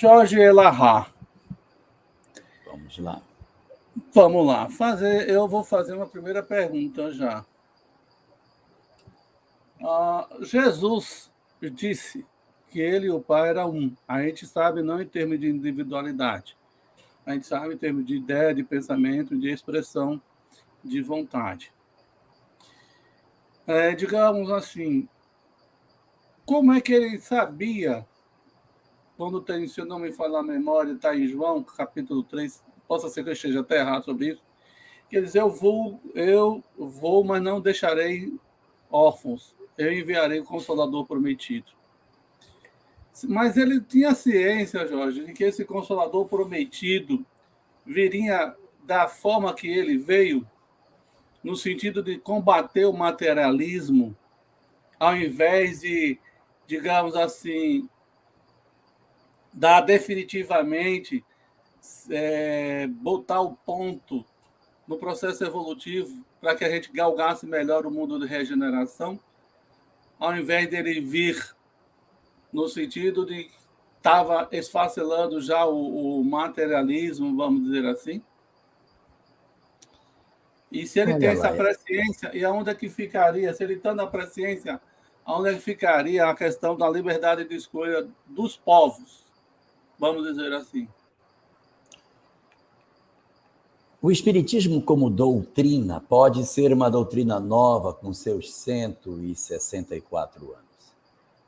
Jorge Elahá. Vamos lá. Vamos lá. Eu vou fazer uma primeira pergunta já. Jesus disse que ele e o Pai eram um. A gente sabe não em termos de individualidade. A gente sabe em termos de ideia, de pensamento, de expressão, de vontade. Digamos assim, como é que ele sabia, quando tem, se eu não me falar a memória, está em João, capítulo 3, possa ser que eu esteja até errado sobre isso, que ele diz, eu vou, mas não deixarei órfãos, eu enviarei o Consolador prometido. Mas ele tinha ciência, Jorge, de que esse Consolador prometido viria da forma que ele veio, no sentido de combater o materialismo, ao invés de, digamos assim, dar definitivamente, botar o ponto no processo evolutivo para que a gente galgasse melhor o mundo de regeneração, ao invés dele vir no sentido de estava esfacelando já o materialismo, vamos dizer assim. E se ele tem essa presciência, e aonde é que ficaria, se ele está na presciência, aonde é que ficaria a questão da liberdade de escolha dos povos, vamos dizer assim? O Espiritismo como doutrina pode ser uma doutrina nova com seus 164 anos.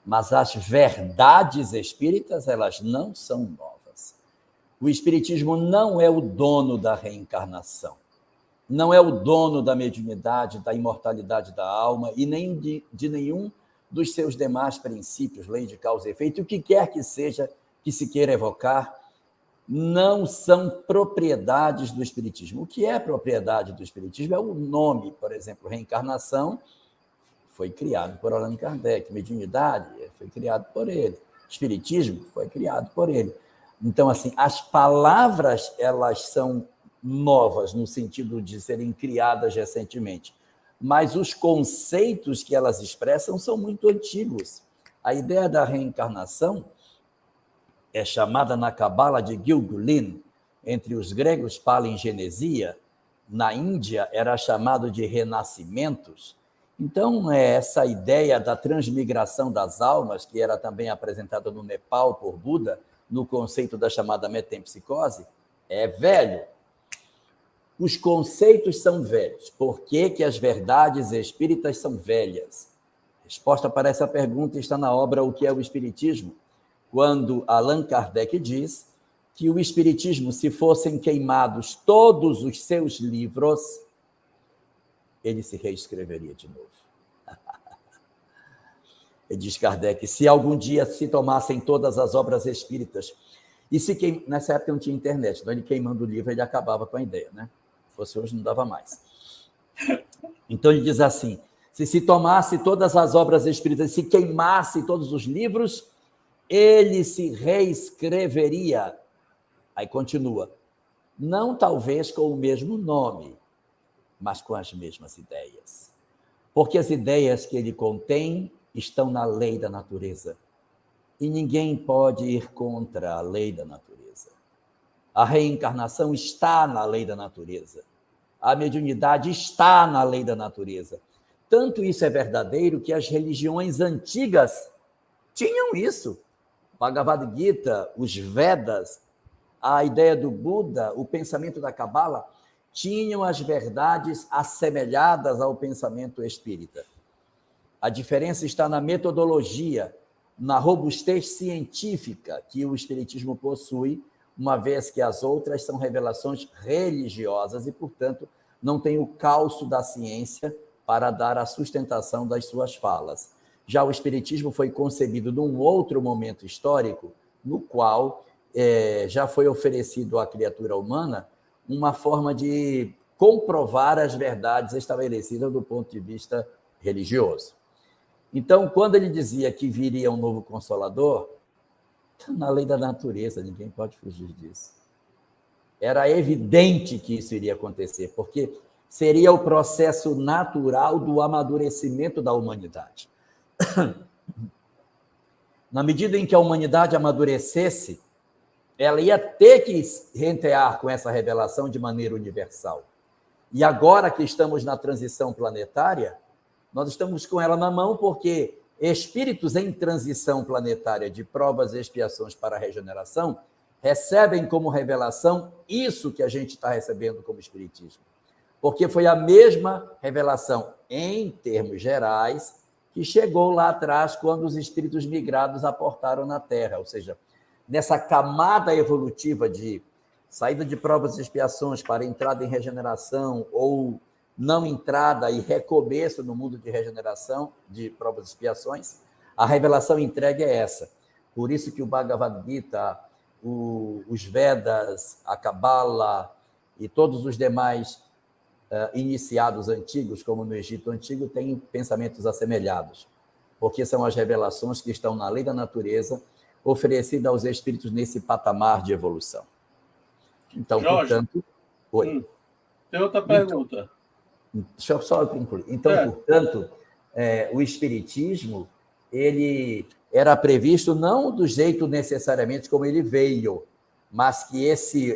Mas as verdades espíritas, elas não são novas. O Espiritismo não é o dono da reencarnação, não é o dono da mediunidade, da imortalidade da alma e nem de nenhum dos seus demais princípios, lei de causa e efeito, o que quer que seja que se queira evocar, não são propriedades do Espiritismo. O que é propriedade do Espiritismo é o nome, por exemplo, reencarnação, foi criado por Allan Kardec, mediunidade foi criado por ele, espiritismo foi criado por ele. Então, assim, as palavras, elas são novas no sentido de serem criadas recentemente, mas os conceitos que elas expressam são muito antigos. A ideia da reencarnação é chamada na Cabala de Gilgulin, entre os gregos palingenesia, na Índia era chamado de renascimentos. Então, essa ideia da transmigração das almas, que era também apresentada no Nepal por Buda, no conceito da chamada metempsicose, é velho. Os conceitos são velhos. Por que as verdades espíritas são velhas? A resposta para essa pergunta está na obra O que é o Espiritismo, quando Allan Kardec diz que o Espiritismo, se fossem queimados todos os seus livros, ele se reescreveria de novo. Diz Kardec, se algum dia se tomassem todas as obras espíritas, e nessa época não tinha internet, então ele queimando o livro, ele acabava com a ideia, né? Se fosse hoje, não dava mais. Então ele diz assim, se tomasse todas as obras espíritas, se queimasse todos os livros, ele se reescreveria. Aí continua, não talvez com o mesmo nome, mas com as mesmas ideias. Porque as ideias que ele contém estão na lei da natureza. E ninguém pode ir contra a lei da natureza. A reencarnação está na lei da natureza. A mediunidade está na lei da natureza. Tanto isso é verdadeiro que as religiões antigas tinham isso. Bhagavad Gita, os Vedas, a ideia do Buda, o pensamento da Cabala, tinham as verdades assemelhadas ao pensamento espírita. A diferença está na metodologia, na robustez científica que o Espiritismo possui, uma vez que as outras são revelações religiosas e, portanto, não tem o calço da ciência para dar a sustentação das suas falas. Já o Espiritismo foi concebido num outro momento histórico, no qual já foi oferecido à criatura humana uma forma de comprovar as verdades estabelecidas do ponto de vista religioso. Então, quando ele dizia que viria um novo Consolador, está na lei da natureza, ninguém pode fugir disso. Era evidente que isso iria acontecer, porque seria o processo natural do amadurecimento da humanidade. Na medida em que a humanidade amadurecesse, ela ia ter que rentear com essa revelação de maneira universal. E agora que estamos na transição planetária, nós estamos com ela na mão porque espíritos em transição planetária de provas e expiações para a regeneração recebem como revelação isso que a gente está recebendo como espiritismo. Porque foi a mesma revelação, em termos gerais, que chegou lá atrás quando os espíritos migrados aportaram na Terra, ou seja, nessa camada evolutiva de saída de provas e expiações para entrada em regeneração ou não entrada e recomeço no mundo de regeneração, de provas e expiações, a revelação entregue é essa. Por isso que o Bhagavad Gita, os Vedas, a Cabala e todos os demais iniciados antigos, como no Egito Antigo, têm pensamentos assemelhados, porque são as revelações que estão na lei da natureza oferecida aos espíritos nesse patamar de evolução. Então, Jorge, portanto... Oi. Tem outra pergunta. Deixa eu só concluir. Então, portanto, o espiritismo, ele era previsto não do jeito necessariamente como ele veio, mas que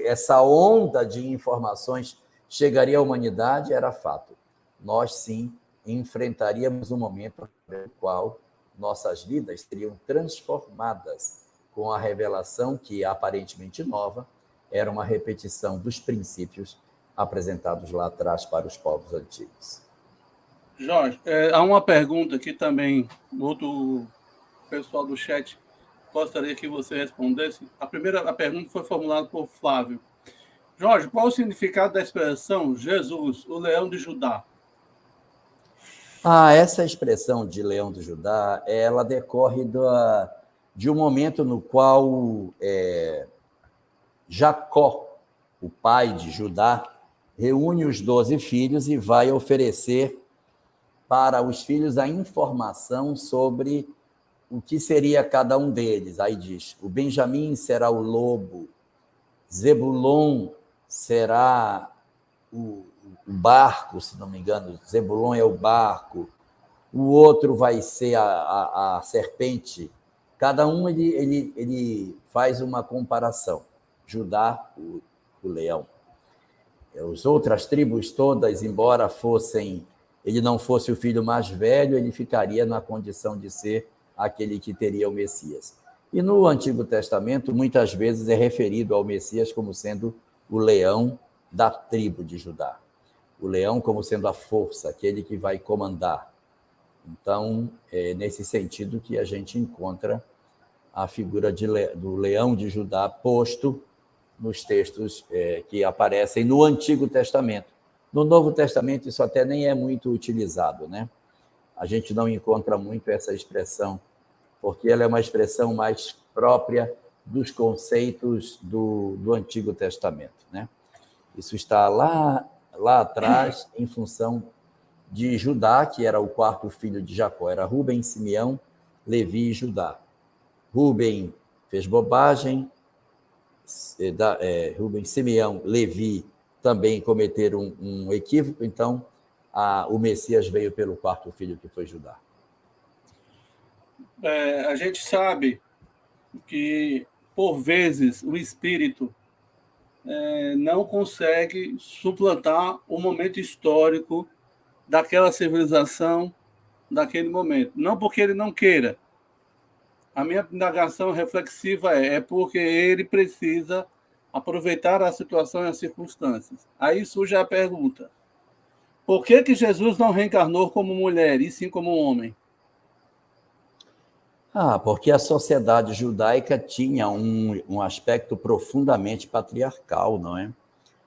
essa onda de informações chegaria à humanidade era fato. Nós, sim, enfrentaríamos um momento no qual nossas vidas seriam transformadas com a revelação que, aparentemente nova, era uma repetição dos princípios apresentados lá atrás para os povos antigos. Jorge, há uma pergunta aqui também, outro pessoal do chat gostaria que você respondesse. A pergunta foi formulada por Flávio. Jorge, qual o significado da expressão Jesus, o leão de Judá? Essa expressão de leão de Judá, ela decorre de um momento no qual Jacó, o pai de Judá, reúne os 12 filhos e vai oferecer para os filhos a informação sobre o que seria cada um deles. Aí diz, o Benjamim será o lobo, Zebulon será o barco, se não me engano, Zebulon é o barco, o outro vai ser a serpente. Cada um ele faz uma comparação. Judá, o leão. As outras tribos todas, embora ele não fosse o filho mais velho, ele ficaria na condição de ser aquele que teria o Messias. E no Antigo Testamento, muitas vezes é referido ao Messias como sendo o leão da tribo de Judá. O leão como sendo a força, aquele que vai comandar. Então, é nesse sentido que a gente encontra a figura do leão de Judá posto nos textos que aparecem no Antigo Testamento. No Novo Testamento, isso até nem é muito utilizado, né? A gente não encontra muito essa expressão, porque ela é uma expressão mais própria dos conceitos do Antigo Testamento, né? Isso está lá atrás, em função de Judá, que era o quarto filho de Jacó. Era Rúben, Simeão, Levi e Judá. Rúben fez bobagem, Rúben, Simeão, Levi também cometeram um equívoco, então o Messias veio pelo quarto filho, que foi Judá. A gente sabe que, por vezes, o espírito não consegue suplantar o momento histórico daquela civilização, daquele momento. Não porque ele não queira. A minha indagação reflexiva é porque ele precisa aproveitar a situação e as circunstâncias. Aí surge a pergunta: por que Jesus não reencarnou como mulher, e sim como homem? Porque a sociedade judaica tinha um aspecto profundamente patriarcal, não é?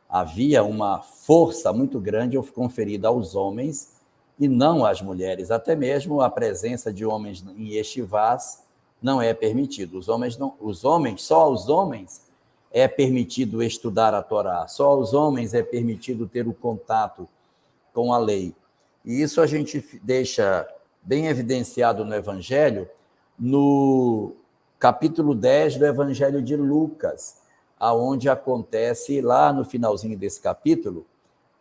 Havia uma força muito grande conferida aos homens e não às mulheres. Até mesmo a presença de homens em yeshivás não é permitido. Só aos homens é permitido estudar a Torá, só aos homens é permitido ter o contato com a lei. E isso a gente deixa bem evidenciado no Evangelho, no capítulo 10 do Evangelho de Lucas, aonde acontece, lá no finalzinho desse capítulo,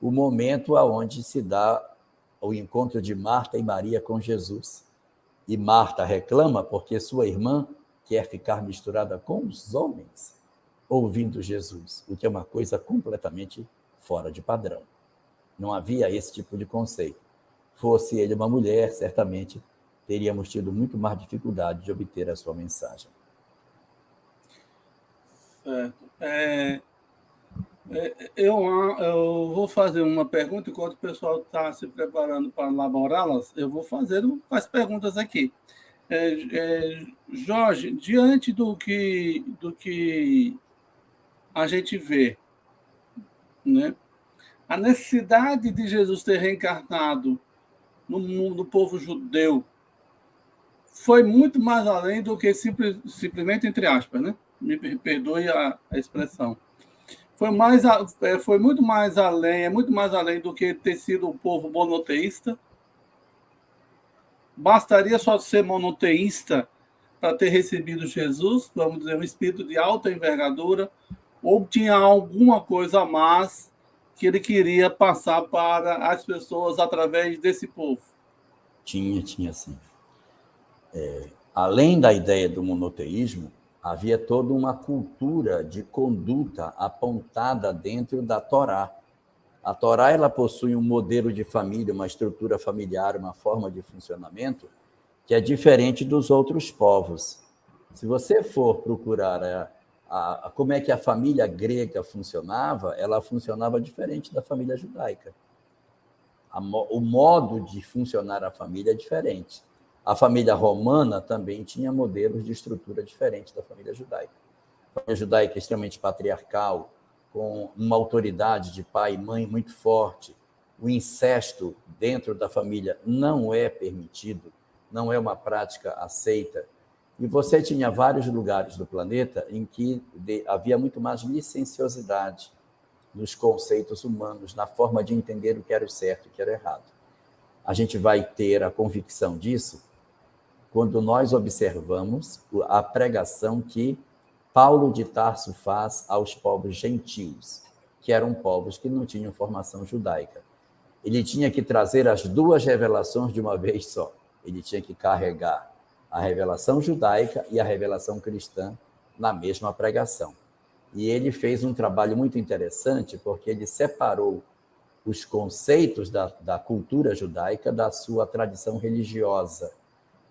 o momento aonde se dá o encontro de Marta e Maria com Jesus. E Marta reclama porque sua irmã quer ficar misturada com os homens. ouvindo Jesus, o que é uma coisa completamente fora de padrão. Não havia esse tipo de conceito. Fosse ele uma mulher, certamente teríamos tido muito mais dificuldade de obter a sua mensagem. Certo. Eu vou fazer uma pergunta, enquanto o pessoal está se preparando para elaborá-las, eu vou fazer as perguntas aqui. Jorge, diante do que a gente vê, né, a necessidade de Jesus ter reencarnado no povo judeu foi muito mais além do que simplesmente, entre aspas, né? Me perdoe a expressão. Foi muito mais além, é muito mais além do que ter sido um povo monoteísta. Bastaria só ser monoteísta para ter recebido Jesus, vamos dizer, um espírito de alta envergadura, ou tinha alguma coisa a mais que ele queria passar para as pessoas através desse povo? Tinha sim. Além da ideia do monoteísmo, havia toda uma cultura de conduta apontada dentro da Torá. A Torá ela possui um modelo de família, uma estrutura familiar, uma forma de funcionamento que é diferente dos outros povos. Se você for procurar como é que a família grega funcionava, ela funcionava diferente da família judaica. O modo de funcionar a família é diferente. A família romana também tinha modelos de estrutura diferentes da família judaica. A família judaica é extremamente patriarcal, com uma autoridade de pai e mãe muito forte. O incesto dentro da família não é permitido, não é uma prática aceita. E você tinha vários lugares do planeta em que havia muito mais licenciosidade nos conceitos humanos, na forma de entender o que era o certo e o que era errado. A gente vai ter a convicção disso quando nós observamos a pregação que Paulo de Tarso faz aos povos gentios, que eram povos que não tinham formação judaica. Ele tinha que trazer as duas revelações de uma vez só. Ele tinha que carregar a revelação judaica e a revelação cristã na mesma pregação. E ele fez um trabalho muito interessante, porque ele separou os conceitos da cultura judaica da sua tradição religiosa.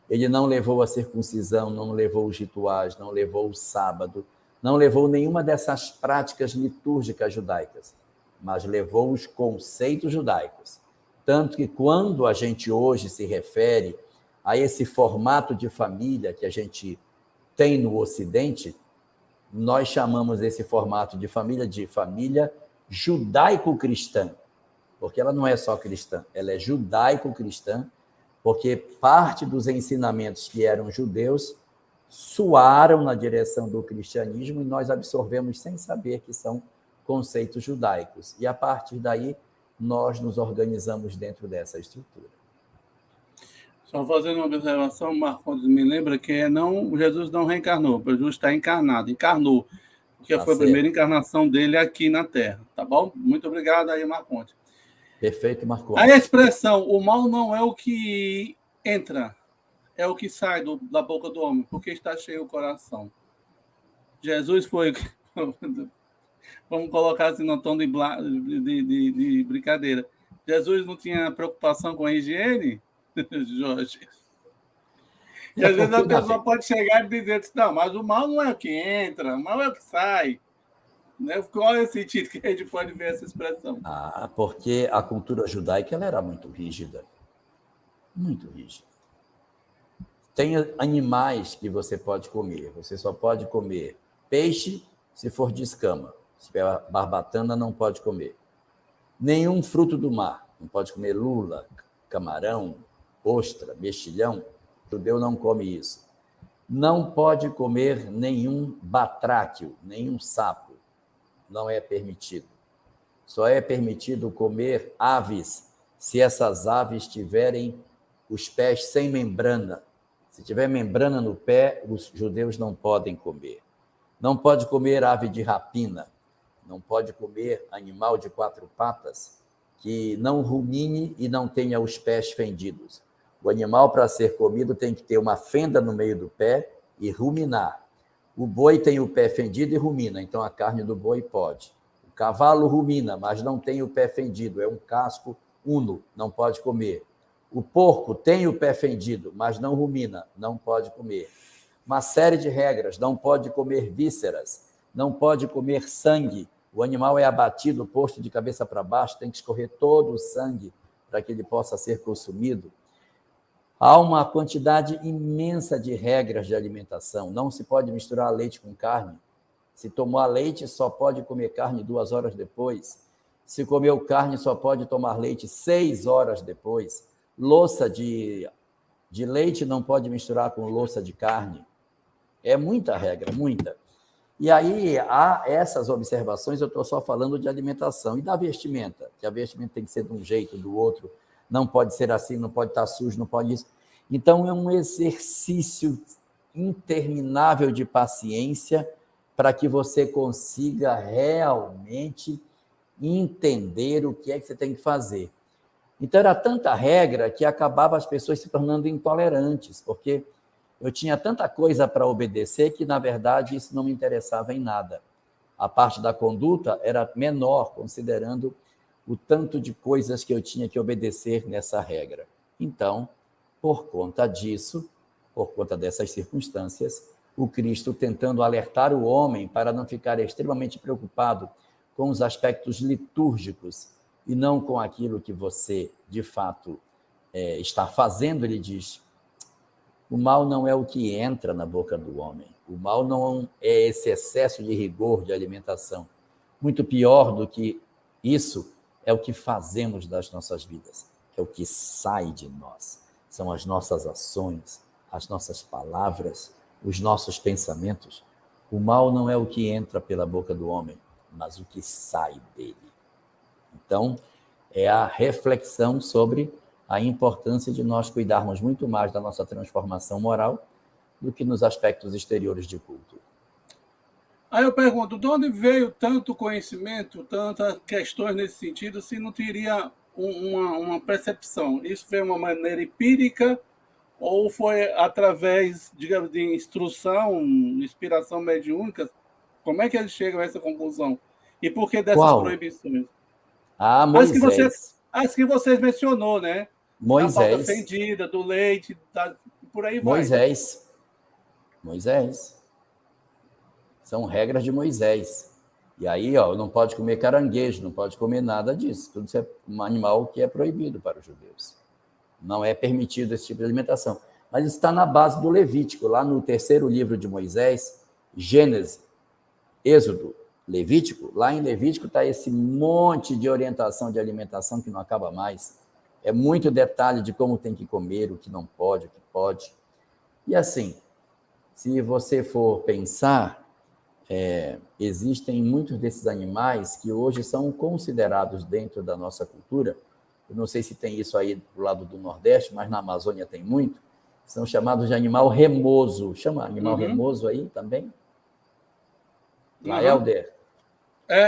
Ele não levou a circuncisão, não levou os rituais, não levou o sábado, não levou nenhuma dessas práticas litúrgicas judaicas, mas levou os conceitos judaicos. Tanto que quando a gente hoje se refere a esse formato de família que a gente tem no Ocidente, nós chamamos esse formato de família judaico-cristã, porque ela não é só cristã, ela é judaico-cristã, porque parte dos ensinamentos que eram judeus soaram na direção do cristianismo e nós absorvemos sem saber que são conceitos judaicos. E, a partir daí, nós nos organizamos dentro dessa estrutura. Só fazendo uma observação, Marcos me lembra que Jesus não reencarnou, Jesus está encarnado, encarnou, que foi a primeira encarnação dele aqui na Terra, tá bom? Muito obrigado aí, Marconte. Perfeito, Marconte. A expressão, o mal não é o que entra, é o que sai da boca do homem, porque está cheio o coração. Jesus foi... Vamos colocar assim no tom de brincadeira. Jesus não tinha preocupação com a higiene, Jorge? E às vezes a pessoa pode chegar e dizer assim, não, mas o mal não é o que entra, o mal é o que sai. Né? Qual é o sentido que a gente pode ver essa expressão? Porque a cultura judaica ela era muito rígida. Muito rígida. Tem animais que você pode comer. Você só pode comer peixe se for de escama. Se tiver barbatana, não pode comer. Nenhum fruto do mar. Não pode comer lula, camarão, ostra, mexilhão. O judeu não come isso. Não pode comer nenhum batráquio, nenhum sapo. Não é permitido. Só é permitido comer aves se essas aves tiverem os pés sem membrana. Se tiver membrana no pé, os judeus não podem comer. Não pode comer ave de rapina. Não pode comer animal de 4 patas que não rumine e não tenha os pés fendidos. O animal, para ser comido, tem que ter uma fenda no meio do pé e ruminar. O boi tem o pé fendido e rumina, então a carne do boi pode. O cavalo rumina, mas não tem o pé fendido, é um casco uno, não pode comer. O porco tem o pé fendido, mas não rumina, não pode comer. Uma série de regras, não pode comer vísceras, não pode comer sangue. O animal é abatido, posto de cabeça para baixo, tem que escorrer todo o sangue para que ele possa ser consumido. Há uma quantidade imensa de regras de alimentação. Não se pode misturar leite com carne. Se tomar leite, só pode comer carne 2 horas depois. Se comeu carne, só pode tomar leite 6 horas depois. Louça de leite não pode misturar com louça de carne. É muita regra, muita. E aí, há essas observações, eu estou só falando de alimentação. E da vestimenta, que a vestimenta tem que ser de um jeito, do outro, não pode ser assim, não pode estar sujo, não pode isso. Então, é um exercício interminável de paciência para que você consiga realmente entender o que é que você tem que fazer. Então, era tanta regra que acabava as pessoas se tornando intolerantes, porque eu tinha tanta coisa para obedecer que, na verdade, isso não me interessava em nada. A parte da conduta era menor, considerando o tanto de coisas que eu tinha que obedecer nessa regra. Então, por conta disso, por conta dessas circunstâncias, o Cristo tentando alertar o homem para não ficar extremamente preocupado com os aspectos litúrgicos e não com aquilo que você, de fato, está fazendo, ele diz: o mal não é o que entra na boca do homem, o mal não é esse excesso de rigor de alimentação. Muito pior do que isso é o que fazemos das nossas vidas, é o que sai de nós. São as nossas ações, as nossas palavras, os nossos pensamentos. O mal não é o que entra pela boca do homem, mas o que sai dele. Então, é a reflexão sobre a importância de nós cuidarmos muito mais da nossa transformação moral do que nos aspectos exteriores de culto. Aí eu pergunto, de onde veio tanto conhecimento, tantas questões nesse sentido, se não teria uma percepção? Isso foi uma maneira empírica ou foi através, digamos, de instrução, inspiração mediúnica? Como é que eles chegam a essa conclusão? E por que dessas Qual? proibições? Moisés. As que vocês mencionou, né? Da falta Moisés. fendida, do leite, por aí vai. Moisés. São regras de Moisés. E aí, não pode comer caranguejo, não pode comer nada disso. Tudo isso é um animal que é proibido para os judeus. Não é permitido esse tipo de alimentação. Mas está na base do Levítico, lá no 3º livro de Moisés, Gênesis, Êxodo, Levítico. Lá em Levítico está esse monte de orientação de alimentação que não acaba mais. É muito detalhe de como tem que comer, o que não pode, o que pode. E assim, se você for pensar, existem muitos desses animais que hoje são considerados dentro da nossa cultura. Eu não sei se tem isso aí do lado do Nordeste, mas na Amazônia tem muito. São chamados de animal remoso. Chama animal remoso aí também? Laelder?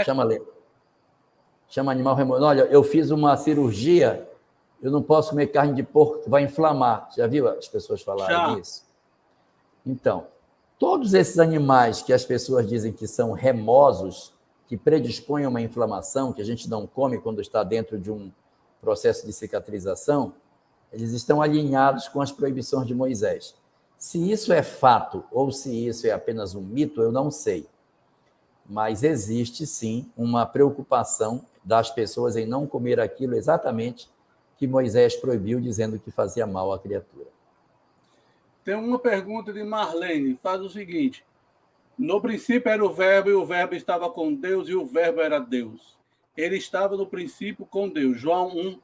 Chama animal remoso. Olha, eu fiz uma cirurgia, eu não posso comer carne de porco que vai inflamar. Já viu as pessoas falarem isso? Então, todos esses animais que as pessoas dizem que são remosos, que predispõem a uma inflamação, que a gente não come quando está dentro de um processo de cicatrização, eles estão alinhados com as proibições de Moisés. Se isso é fato ou se isso é apenas um mito, eu não sei. Mas existe, sim, uma preocupação das pessoas em não comer aquilo exatamente que Moisés proibiu, dizendo que fazia mal à criatura. Tem uma pergunta de Marlene, faz o seguinte: no princípio era o verbo, e o verbo estava com Deus, e o verbo era Deus. Ele estava no princípio com Deus. João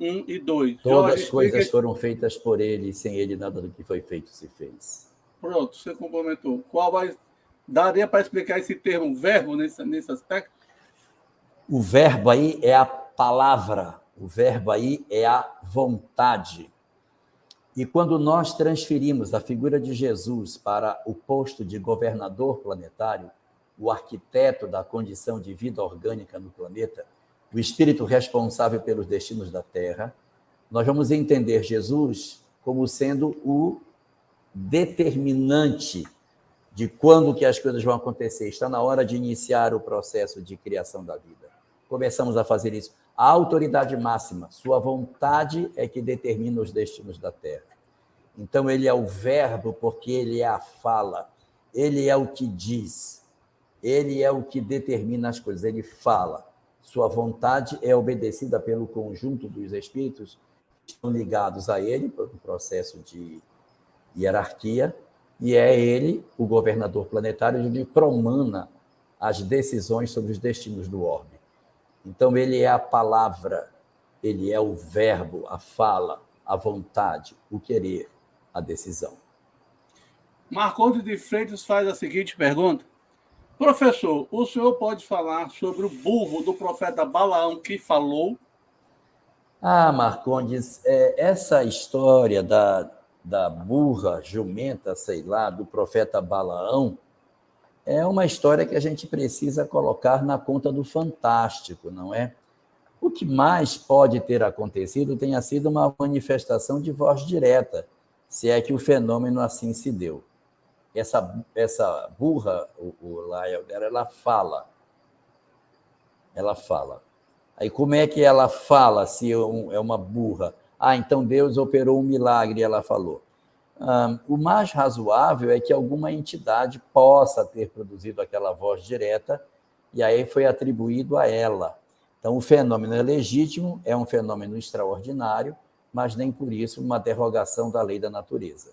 1 e 2. Todas as coisas foram feitas por ele, e sem ele nada do que foi feito se fez. Pronto, você complementou. Daria para explicar esse termo verbo nesse aspecto? O verbo aí é a palavra, o verbo aí é a vontade. E quando nós transferimos a figura de Jesus para o posto de governador planetário, o arquiteto da condição de vida orgânica no planeta, o espírito responsável pelos destinos da Terra, nós vamos entender Jesus como sendo o determinante de quando que as coisas vão acontecer. Está na hora de iniciar o processo de criação da vida. Começamos a fazer isso. A autoridade máxima, sua vontade é que determina os destinos da Terra. Então, ele é o verbo porque ele é a fala. Ele é o que diz. Ele é o que determina as coisas. Ele fala. Sua vontade é obedecida pelo conjunto dos espíritos que estão ligados a ele, por um processo de hierarquia, e é ele, o governador planetário, onde promana as decisões sobre os destinos do orbe. Então, ele é a palavra, ele é o verbo, a fala, a vontade, o querer, a decisão. Marcondes de Freitas faz a seguinte pergunta. Professor, o senhor pode falar sobre o burro do profeta Balaão que falou? Marcondes, essa história da burra, jumenta, sei lá, do profeta Balaão, é uma história que a gente precisa colocar na conta do fantástico, não é? O que mais pode ter acontecido tenha sido uma manifestação de voz direta, se é que o fenômeno assim se deu. Essa burra, o Lael dela, ela fala. Ela fala. Aí como é que ela fala se é uma burra? Então Deus operou um milagre, ela falou. O mais razoável é que alguma entidade possa ter produzido aquela voz direta e aí foi atribuído a ela. Então, o fenômeno é legítimo, é um fenômeno extraordinário, mas nem por isso uma derrogação da lei da natureza.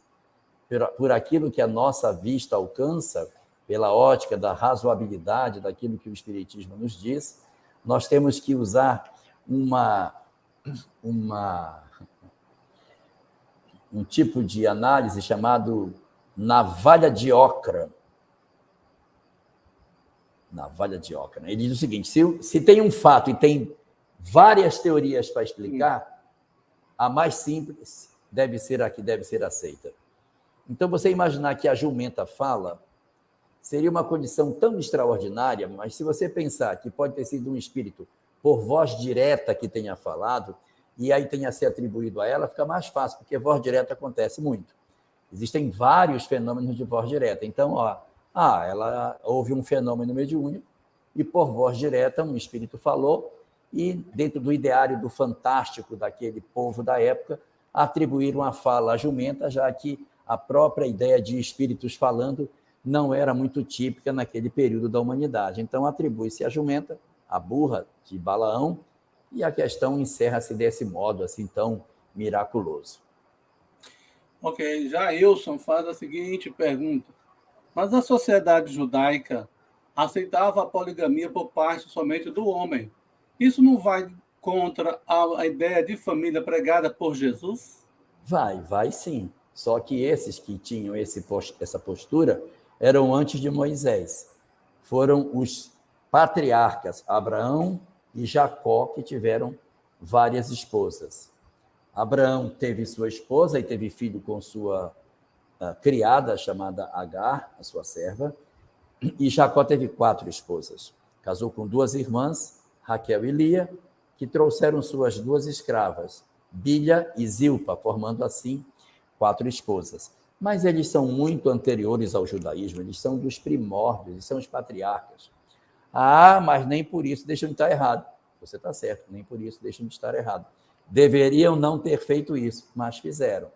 Por aquilo que a nossa vista alcança, pela ótica da razoabilidade daquilo que o Espiritismo nos diz, nós temos que usar um tipo de análise chamado navalha de Ockham. Navalha de Ockham. Ele diz o seguinte, se tem um fato e tem várias teorias para explicar, a mais simples deve ser a que deve ser aceita. Então, você imaginar que a jumenta fala seria uma condição tão extraordinária, mas se você pensar que pode ter sido um espírito por voz direta que tenha falado, e aí tenha se atribuído a ela, fica mais fácil, porque voz direta acontece muito. Existem vários fenômenos de voz direta. Então, houve um fenômeno mediúnico, e por voz direta um espírito falou, e dentro do ideário do fantástico daquele povo da época, atribuíram a fala à jumenta, já que a própria ideia de espíritos falando não era muito típica naquele período da humanidade. Então, atribui-se à jumenta, a burra de Balaão, e a questão encerra-se desse modo, assim, tão miraculoso. Ok, Jailson faz a seguinte pergunta. Mas a sociedade judaica aceitava a poligamia por parte somente do homem. Isso não vai contra a ideia de família pregada por Jesus? Vai sim. Só que esses que tinham essa postura eram antes de Moisés. Foram os patriarcas Abraão e Jacó que tiveram várias esposas. Abraão teve sua esposa e teve filho com sua criada, chamada Agar, a sua serva, e Jacó teve 4 esposas. Casou com 2 irmãs, Raquel e Lia, que trouxeram suas 2 escravas, Bilha e Zilpa, formando assim 4 esposas. Mas eles são muito anteriores ao judaísmo, eles são dos primórdios, eles são os patriarcas. Mas nem por isso deixam de estar errado. Você está certo, nem por isso deixam de estar errado. Deveriam não ter feito isso, mas fizeram.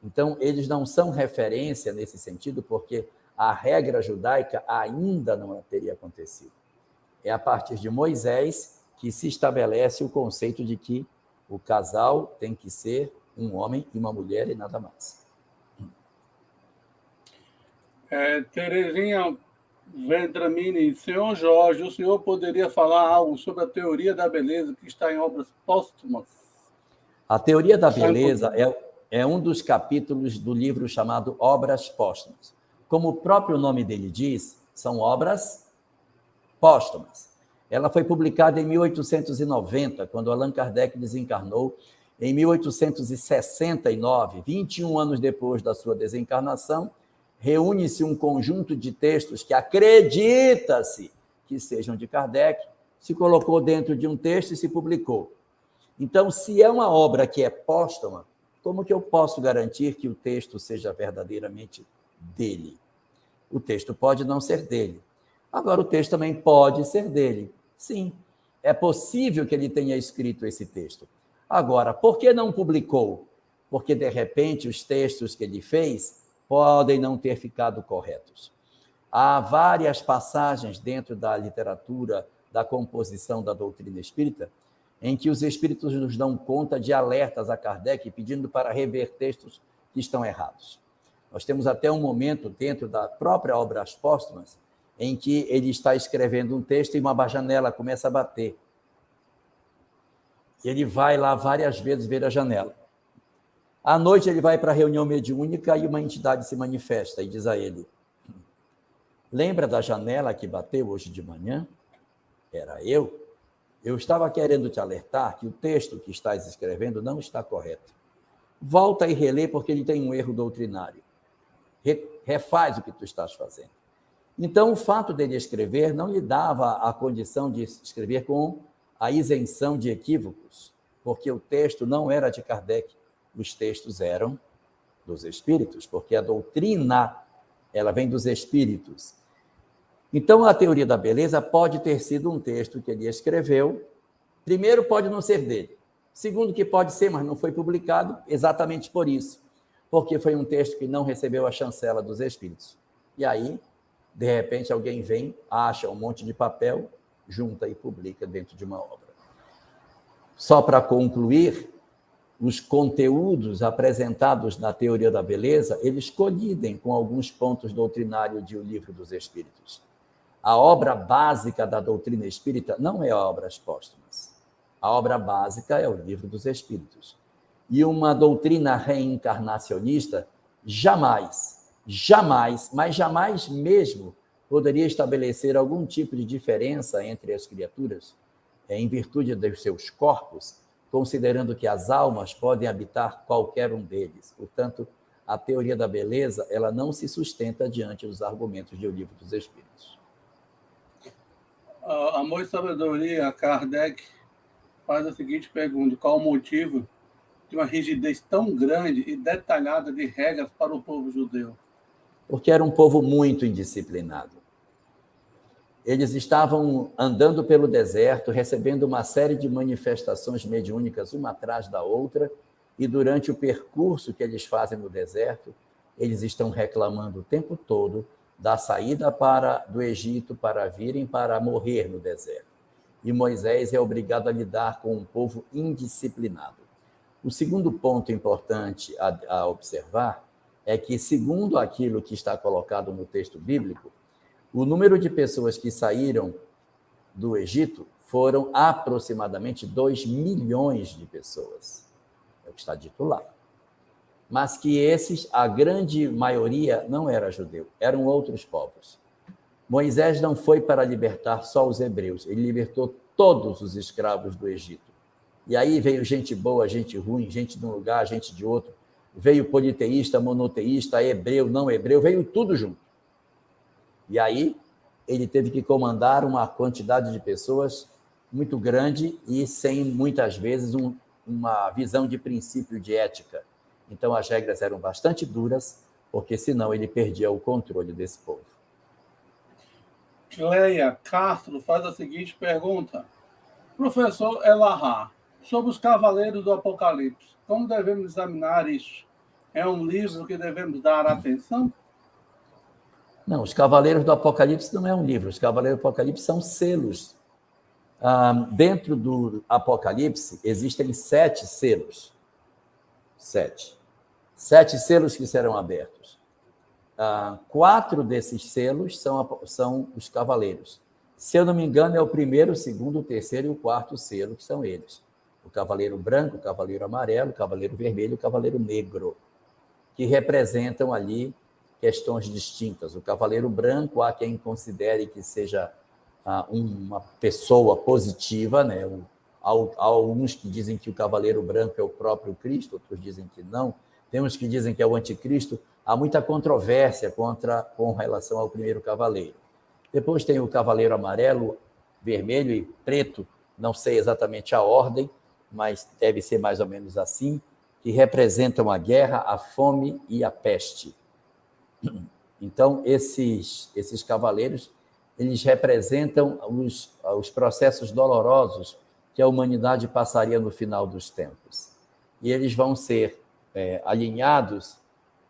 Então, eles não são referência nesse sentido, porque a regra judaica ainda não teria acontecido. É a partir de Moisés que se estabelece o conceito de que o casal tem que ser um homem e uma mulher e nada mais. Terezinha Vendramini, senhor Jorge, o senhor poderia falar algo sobre a teoria da beleza que está em obras póstumas? A teoria da beleza é um dos capítulos do livro chamado Obras Póstumas. Como o próprio nome dele diz, são obras póstumas. Ela foi publicada em 1890, quando Allan Kardec desencarnou. Em 1869, 21 anos depois da sua desencarnação, reúne-se um conjunto de textos que acredita-se que sejam de Kardec, se colocou dentro de um texto e se publicou. Então, se é uma obra que é póstuma, como que eu posso garantir que o texto seja verdadeiramente dele? O texto pode não ser dele. Agora, o texto também pode ser dele. Sim, é possível que ele tenha escrito esse texto. Agora, por que não publicou? Porque, de repente, os textos que ele fez podem não ter ficado corretos. Há várias passagens dentro da literatura, da composição da doutrina espírita, em que os espíritos nos dão conta de alertas a Kardec pedindo para rever textos que estão errados. Nós temos até um momento dentro da própria Obras Póstumas em que ele está escrevendo um texto e uma janela começa a bater. Ele vai lá várias vezes ver a janela. À noite ele vai para a reunião mediúnica e uma entidade se manifesta e diz a ele: lembra da janela que bateu hoje de manhã? Era eu. Eu estava querendo te alertar que o texto que estás escrevendo não está correto. Volta e relê porque ele tem um erro doutrinário. Refaz o que tu estás fazendo. Então, o fato dele escrever não lhe dava a condição de escrever com a isenção de equívocos, porque o texto não era de Kardec, os textos eram dos espíritos, porque a doutrina, ela vem dos espíritos. Então, a teoria da beleza pode ter sido um texto que ele escreveu. Primeiro, pode não ser dele. Segundo, que pode ser, mas não foi publicado exatamente por isso, porque foi um texto que não recebeu a chancela dos espíritos. E aí, de repente, alguém vem, acha um monte de papel, junta e publica dentro de uma obra. Só para concluir, os conteúdos apresentados na teoria da beleza, eles colidem com alguns pontos doutrinários de O Livro dos Espíritos. A obra básica da doutrina espírita não é Obras Póstumas. A obra básica é O Livro dos Espíritos. E uma doutrina reencarnacionista jamais, mas jamais mesmo poderia estabelecer algum tipo de diferença entre as criaturas, em virtude dos seus corpos, considerando que as almas podem habitar qualquer um deles. Portanto, a teoria da beleza, ela não se sustenta diante dos argumentos de O Livro dos Espíritos. Amor e Sabedoria, Kardec faz a seguinte pergunta: qual o motivo de uma rigidez tão grande e detalhada de regras para o povo judeu? Porque era um povo muito indisciplinado. Eles estavam andando pelo deserto, recebendo uma série de manifestações mediúnicas, uma atrás da outra, e durante o percurso que eles fazem no deserto, eles estão reclamando o tempo todo da saída do Egito para virem para morrer no deserto. E Moisés é obrigado a lidar com um povo indisciplinado. O segundo ponto importante a observar é que, segundo aquilo que está colocado no texto bíblico, o número de pessoas que saíram do Egito foram aproximadamente 2 milhões de pessoas. É o que está dito lá. Mas que esses, a grande maioria, não era judeu, eram outros povos. Moisés não foi para libertar só os hebreus, ele libertou todos os escravos do Egito. E aí veio gente boa, gente ruim, gente de um lugar, gente de outro. Veio politeísta, monoteísta, hebreu, não hebreu, veio tudo junto. E aí ele teve que comandar uma quantidade de pessoas muito grande e sem, muitas vezes, uma visão de princípio de ética. Então, as regras eram bastante duras, porque senão ele perdia o controle desse povo. Cleia Castro faz a seguinte pergunta: professor Elahá, sobre os Cavaleiros do Apocalipse, como devemos examinar isso? É um livro que devemos dar atenção? Não, os Cavaleiros do Apocalipse não é um livro, os Cavaleiros do Apocalipse são selos. Dentro do Apocalipse existem 7 selos. 7 selos que serão abertos. 4 desses selos são os cavaleiros. Se eu não me engano, é o primeiro, o segundo, o terceiro e o quarto selo, que são eles. O cavaleiro branco, o cavaleiro amarelo, o cavaleiro vermelho e o cavaleiro negro, que representam ali questões distintas. O cavaleiro branco, há quem considere que seja uma pessoa positiva, né? Há uns que dizem que o cavaleiro branco é o próprio Cristo, outros dizem que não. Tem uns que dizem que é o anticristo. Há muita controvérsia com relação ao primeiro cavaleiro. Depois tem o cavaleiro amarelo, vermelho e preto, não sei exatamente a ordem, mas deve ser mais ou menos assim, que representam a guerra, a fome e a peste. Então, esses cavaleiros, eles representam os processos dolorosos que a humanidade passaria no final dos tempos. E eles vão ser alinhados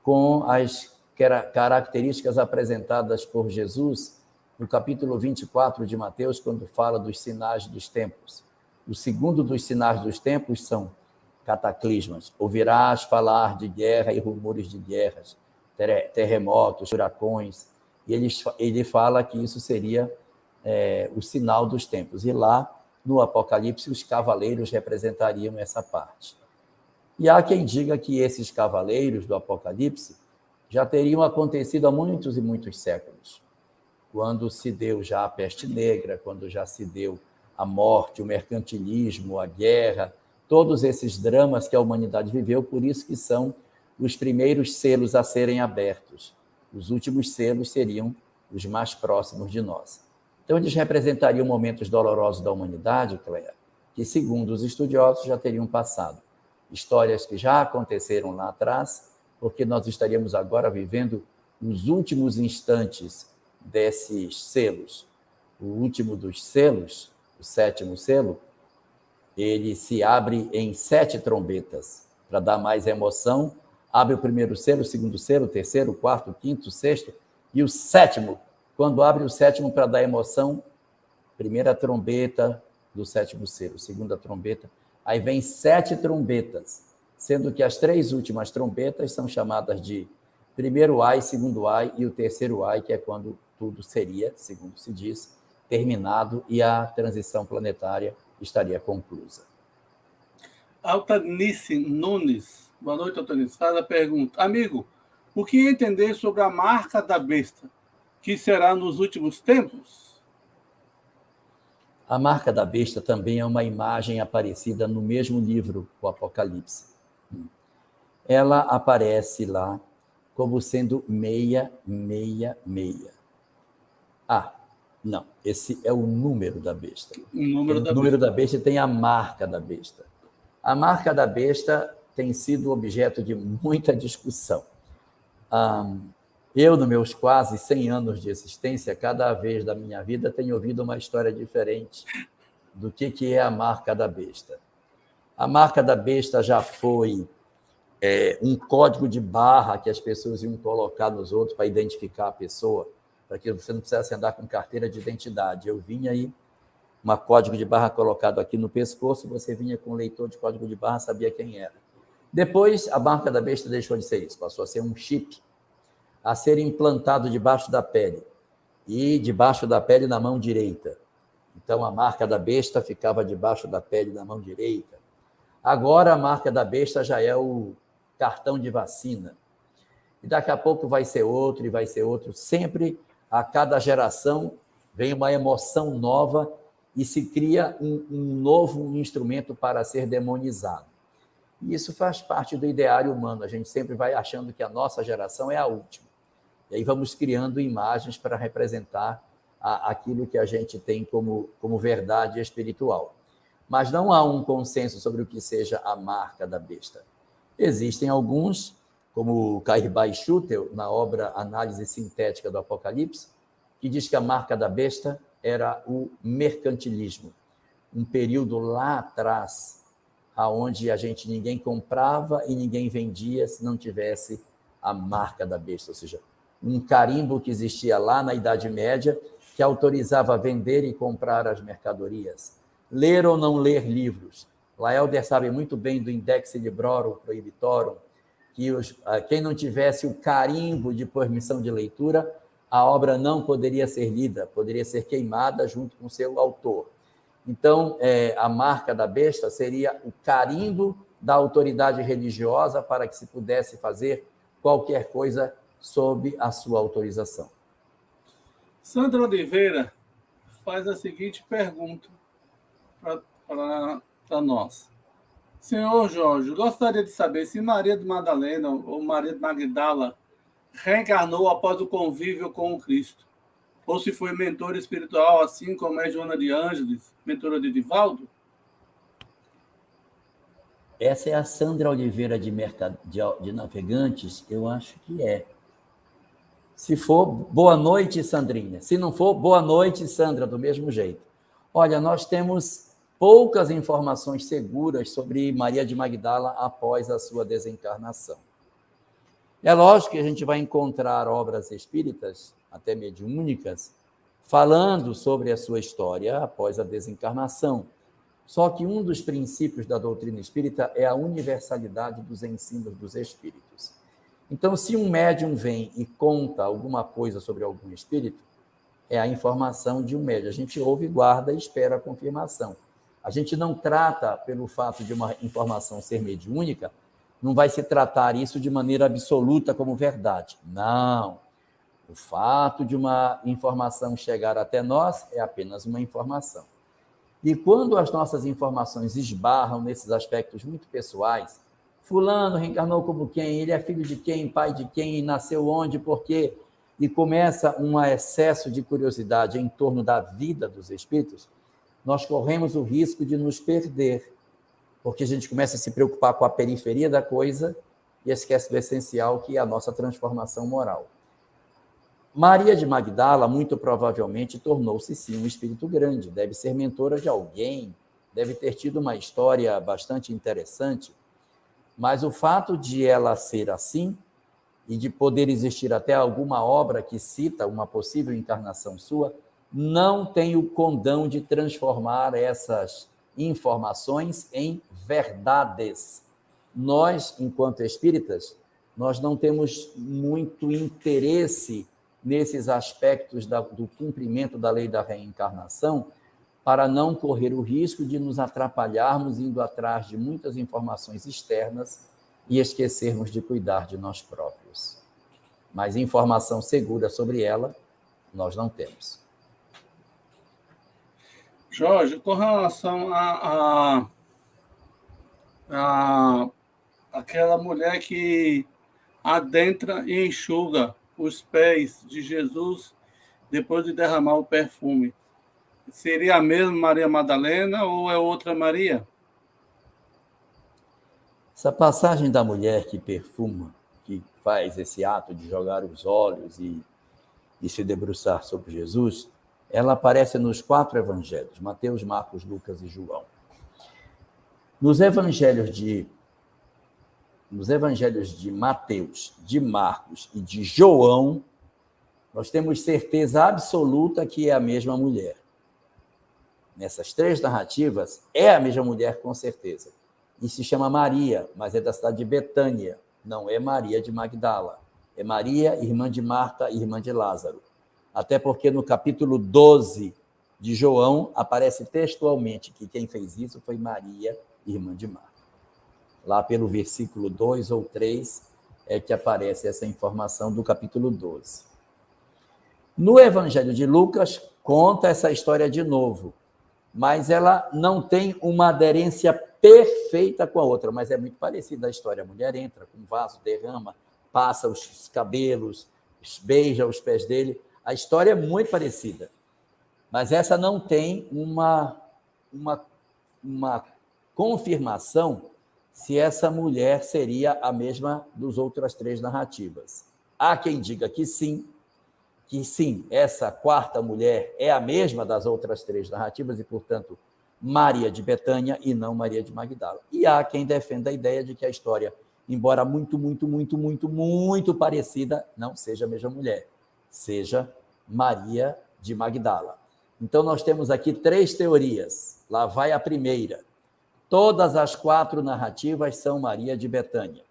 com as características apresentadas por Jesus no capítulo 24 de Mateus, quando fala dos sinais dos tempos. O segundo dos sinais dos tempos são cataclismas. Ouvirás falar de guerra e rumores de guerras, terremotos, furacões. E ele fala que isso seria o sinal dos tempos. E lá, no Apocalipse, os cavaleiros representariam essa parte. E há quem diga que esses cavaleiros do Apocalipse já teriam acontecido há muitos e muitos séculos, quando se deu já a peste negra, quando já se deu a morte, o mercantilismo, a guerra, todos esses dramas que a humanidade viveu, por isso que são os primeiros selos a serem abertos. Os últimos selos seriam os mais próximos de nós. Então, eles representariam momentos dolorosos da humanidade, Cléia, que, segundo os estudiosos, já teriam passado. Histórias que já aconteceram lá atrás, porque nós estaríamos agora vivendo os últimos instantes desses selos. O último dos selos, o sétimo selo, ele se abre em 7 trombetas, para dar mais emoção. Abre o primeiro selo, o segundo selo, o terceiro, o quarto, o quinto, o sexto, e o sétimo. Quando abre o sétimo para dar emoção, primeira trombeta do sétimo selo, segunda trombeta, aí vem 7 trombetas, sendo que as 3 últimas trombetas são chamadas de primeiro ai, segundo ai e o terceiro ai, que é quando tudo seria, segundo se diz, terminado e a transição planetária estaria conclusa. Altanice Nunes, boa noite, Altanice, faz a pergunta. Amigo, o que entender sobre a marca da besta, que será nos últimos tempos? A marca da besta também é uma imagem aparecida no mesmo livro, o Apocalipse. Ela aparece lá como sendo 666. Ah, não, esse é o número da besta. O número da besta tem a marca da besta. A marca da besta tem sido objeto de muita discussão. Eu, nos meus quase 100 anos de existência, cada vez da minha vida tenho ouvido uma história diferente do que é a marca da besta. A marca da besta já foi um código de barra que as pessoas iam colocar nos outros para identificar a pessoa, para que você não precisasse andar com carteira de identidade. Eu vinha aí, um código de barra colocado aqui no pescoço, você vinha com um leitor de código de barra, sabia quem era. Depois, a marca da besta deixou de ser isso, passou a ser um chip a ser implantado debaixo da pele, e debaixo da pele na mão direita. Então, a marca da besta ficava debaixo da pele na mão direita. Agora, a marca da besta já é o cartão de vacina. E daqui a pouco vai ser outro, e vai ser outro. Sempre, a cada geração, vem uma emoção nova e se cria um novo instrumento para ser demonizado. E isso faz parte do ideário humano. A gente sempre vai achando que a nossa geração é a última. E aí vamos criando imagens para representar aquilo que a gente tem como verdade espiritual. Mas não há um consenso sobre o que seja a marca da besta. Existem alguns, como Kairbay Schutel, na obra Análise Sintética do Apocalipse, que diz que a marca da besta era o mercantilismo, um período lá atrás, onde ninguém comprava e ninguém vendia se não tivesse a marca da besta, ou seja, um carimbo que existia lá na Idade Média que autorizava vender e comprar as mercadorias, ler ou não ler livros. Laelder sabe muito bem do Index Librorum Prohibitorum, que quem não tivesse o carimbo de permissão de leitura, a obra não poderia ser lida, poderia ser queimada junto com seu autor. Então, a marca da besta seria o carimbo da autoridade religiosa para que se pudesse fazer qualquer coisa sob a sua autorização. Sandra Oliveira faz a seguinte pergunta para nós. Senhor Jorge, gostaria de saber se Maria de Madalena ou Maria de Magdala reencarnou após o convívio com o Cristo, ou se foi mentora espiritual, assim como é Joana de Ângeles, mentora de Divaldo? Essa é a Sandra Oliveira de Navegantes, eu acho que é. Se for, boa noite, Sandrinha. Se não for, boa noite, Sandra, do mesmo jeito. Olha, nós temos poucas informações seguras sobre Maria de Magdala após a sua desencarnação. É lógico que a gente vai encontrar obras espíritas, até mediúnicas, falando sobre a sua história após a desencarnação. Só que um dos princípios da doutrina espírita é a universalidade dos ensinos dos espíritos. Então, se um médium vem e conta alguma coisa sobre algum espírito, é a informação de um médium. A gente ouve, guarda e espera a confirmação. A gente não trata, pelo fato de uma informação ser mediúnica, não vai se tratar isso de maneira absoluta como verdade. Não. O fato de uma informação chegar até nós é apenas uma informação. E quando as nossas informações esbarram nesses aspectos muito pessoais, fulano reencarnou como quem, ele é filho de quem, pai de quem, nasceu onde, por quê, e começa um excesso de curiosidade em torno da vida dos espíritos, nós corremos o risco de nos perder, porque a gente começa a se preocupar com a periferia da coisa e esquece do essencial, que é a nossa transformação moral. Maria de Magdala, muito provavelmente, tornou-se sim um espírito grande, deve ser mentora de alguém, deve ter tido uma história bastante interessante, mas o fato de ela ser assim e de poder existir até alguma obra que cita uma possível encarnação sua, não tem o condão de transformar essas informações em verdades. Nós, enquanto espíritas, nós não temos muito interesse nesses aspectos do cumprimento da lei da reencarnação, para não correr o risco de nos atrapalharmos indo atrás de muitas informações externas e esquecermos de cuidar de nós próprios. Mas informação segura sobre ela, nós não temos. Jorge, com relação aquela mulher que adentra e enxuga os pés de Jesus depois de derramar o perfume, seria a mesma Maria Madalena ou é outra Maria? Essa passagem da mulher que perfuma, que faz esse ato de jogar os olhos e se debruçar sobre Jesus, ela aparece nos 4 evangelhos, Mateus, Marcos, Lucas e João. Nos evangelhos de Mateus, de Marcos e de João, nós temos certeza absoluta que é a mesma mulher. Nessas 3 narrativas, é a mesma mulher com certeza. E se chama Maria, mas é da cidade de Betânia, não é Maria de Magdala. É Maria, irmã de Marta, irmã de Lázaro. Até porque no capítulo 12 de João, aparece textualmente que quem fez isso foi Maria, irmã de Marta. Lá pelo versículo 2 ou 3 é que aparece essa informação do capítulo 12. No Evangelho de Lucas, conta essa história de novo, mas ela não tem uma aderência perfeita com a outra, mas é muito parecida a história. A mulher entra com um vaso, derrama, passa os cabelos, beija os pés dele. A história é muito parecida, mas essa não tem uma confirmação se essa mulher seria a mesma dos outras 3 narrativas. Há quem diga que sim, essa 4ª mulher é a mesma das outras 3 narrativas e, portanto, Maria de Betânia e não Maria de Magdala. E há quem defenda a ideia de que a história, embora muito parecida, não seja a mesma mulher, seja Maria de Magdala. Então, nós temos aqui 3 teorias. Lá vai a primeira. Todas as 4 narrativas são Maria de Betânia.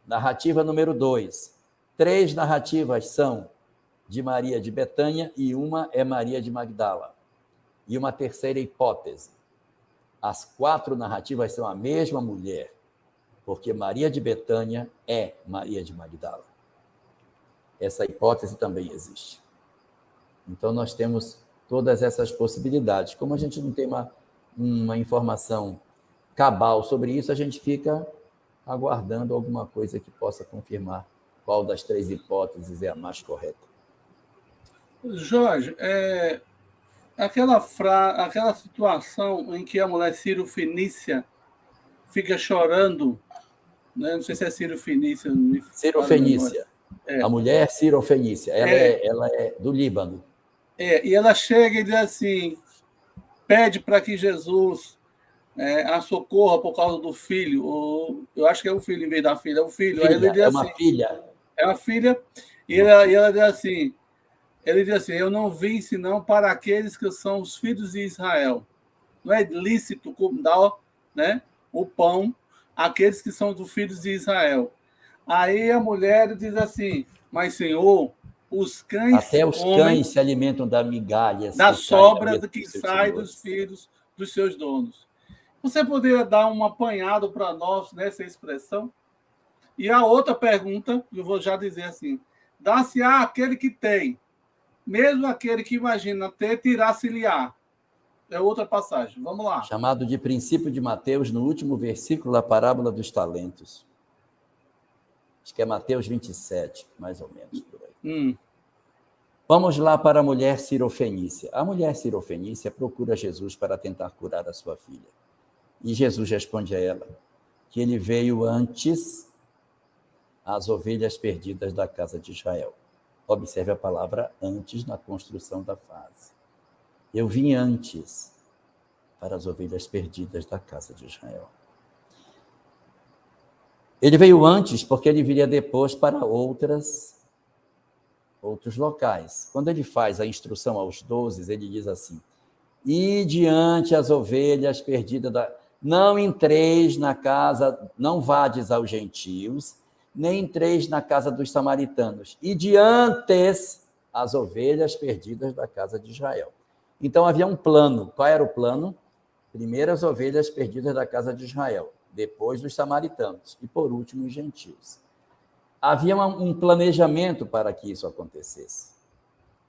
Narrativa número 2. 3 narrativas são de Maria de Betânia e uma é Maria de Magdala. E uma terceira hipótese. As 4 narrativas são a mesma mulher, porque Maria de Betânia é Maria de Magdala. Essa hipótese também existe. Então, nós temos todas essas possibilidades. Como a gente não tem uma informação cabal sobre isso, a gente fica aguardando alguma coisa que possa confirmar qual das 3 hipóteses é a mais correta. Jorge, aquela situação em que a mulher Ciro Fenícia fica chorando, né? Não sei se é Ciro Fenícia. Ciro Fenícia. A mulher cirofenícia, ela é do Líbano. E ela chega e diz assim, pede para que Jesus a socorra por causa do filho. Ou, eu acho que é o filho em vez da filha, é o filho. Filha, aí ele diz é assim, uma filha. É uma filha, e ela diz assim, ele diz assim, eu não vim senão para aqueles que são os filhos de Israel. Não é lícito dar, né, o pão àqueles que são dos filhos de Israel. Aí a mulher diz assim, mas Senhor, os cães até os comem cães se alimentam da migalhas da que caem da sobra mesa que dos seus sai dos senhores. filhos dos seus donos. Você poderia dar um apanhado para nós nessa expressão? E a outra pergunta, eu vou já dizer assim, dá-se-á aquele que tem, mesmo aquele que imagina ter, tirar-se-lhe-á. É outra passagem. Vamos lá. Chamado de princípio de Mateus, no último versículo da parábola dos talentos. Acho que é Mateus 27, mais ou menos, por aí. Vamos lá para a mulher cirofenícia. A mulher cirofenícia procura Jesus para tentar curar a sua filha. E Jesus responde a ela que ele veio antes às ovelhas perdidas da casa de Israel. Observe a palavra antes na construção da frase. Eu vim antes para as ovelhas perdidas da casa de Israel. Ele veio antes porque ele viria depois para outros locais. Quando ele faz a instrução aos 12, ele diz assim, e diante as ovelhas perdidas da... Não entreis na casa, não vades aos gentios, nem entreis na casa dos samaritanos, e diante as ovelhas perdidas da casa de Israel. Então havia um plano. Qual era o plano? Primeiro as ovelhas perdidas da casa de Israel, depois dos samaritanos, e por último os gentios. Havia um planejamento para que isso acontecesse.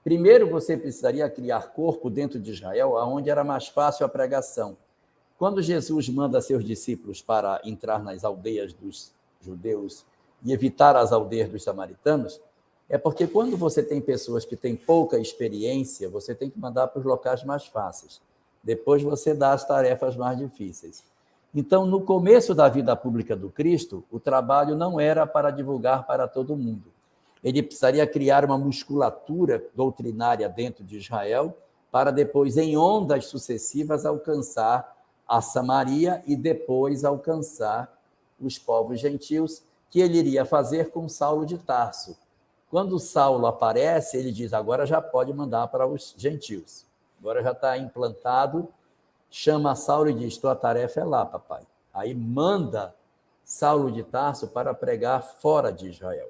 Primeiro você precisaria criar corpo dentro de Israel, onde era mais fácil a pregação. Quando Jesus manda seus discípulos para entrar nas aldeias dos judeus e evitar as aldeias dos samaritanos, é porque quando você tem pessoas que têm pouca experiência, você tem que mandar para os locais mais fáceis. Depois você dá as tarefas mais difíceis. Então, no começo da vida pública do Cristo, o trabalho não era para divulgar para todo mundo. Ele precisaria criar uma musculatura doutrinária dentro de Israel para depois, em ondas sucessivas, alcançar a Samaria e depois alcançar os povos gentios, que ele iria fazer com Saulo de Tarso. Quando Saulo aparece, ele diz, agora já pode mandar para os gentios. Agora já está implantado, chama Saulo e diz, tua tarefa é lá, papai. Aí manda Saulo de Tarso para pregar fora de Israel.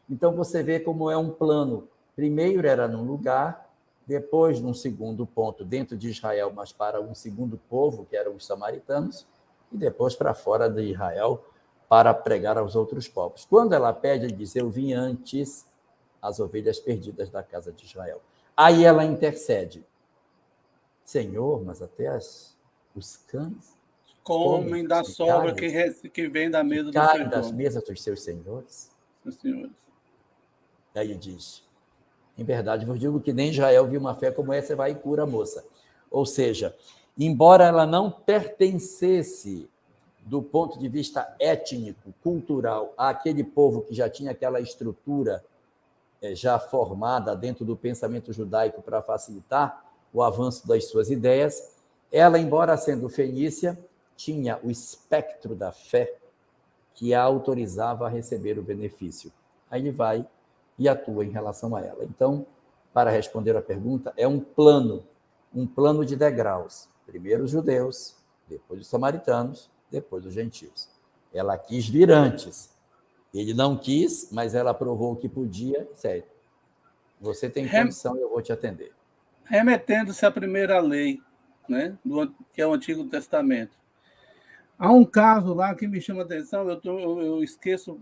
Então você vê como é um plano. Primeiro era num lugar, depois num segundo ponto dentro de Israel, mas para um segundo povo, que eram os samaritanos, e depois para fora de Israel, para pregar aos outros povos. Quando ela pede, ele diz, eu vim antes as ovelhas perdidas da casa de Israel. Aí ela intercede. Senhor, mas até os cães comem da sobra que vem da mesa dos seus das mesas dos seus senhores. Aí ele diz, em verdade, vos digo que nem Israel viu uma fé como essa, vai e cura a moça. Ou seja, embora ela não pertencesse do ponto de vista étnico, cultural, àquele povo que já tinha aquela estrutura já formada dentro do pensamento judaico para facilitar o avanço das suas ideias, ela, embora sendo fenícia, tinha o espectro da fé que a autorizava a receber o benefício. Aí ele vai e atua em relação a ela. Então, para responder a pergunta, é um plano de degraus. Primeiro os judeus, depois os samaritanos, depois os gentios. Ela quis vir antes. Ele não quis, mas ela provou que podia. Sério, você tem condição, eu vou te atender. Remetendo-se à primeira lei, né, que é o Antigo Testamento. Há um caso lá que me chama a atenção, eu esqueço,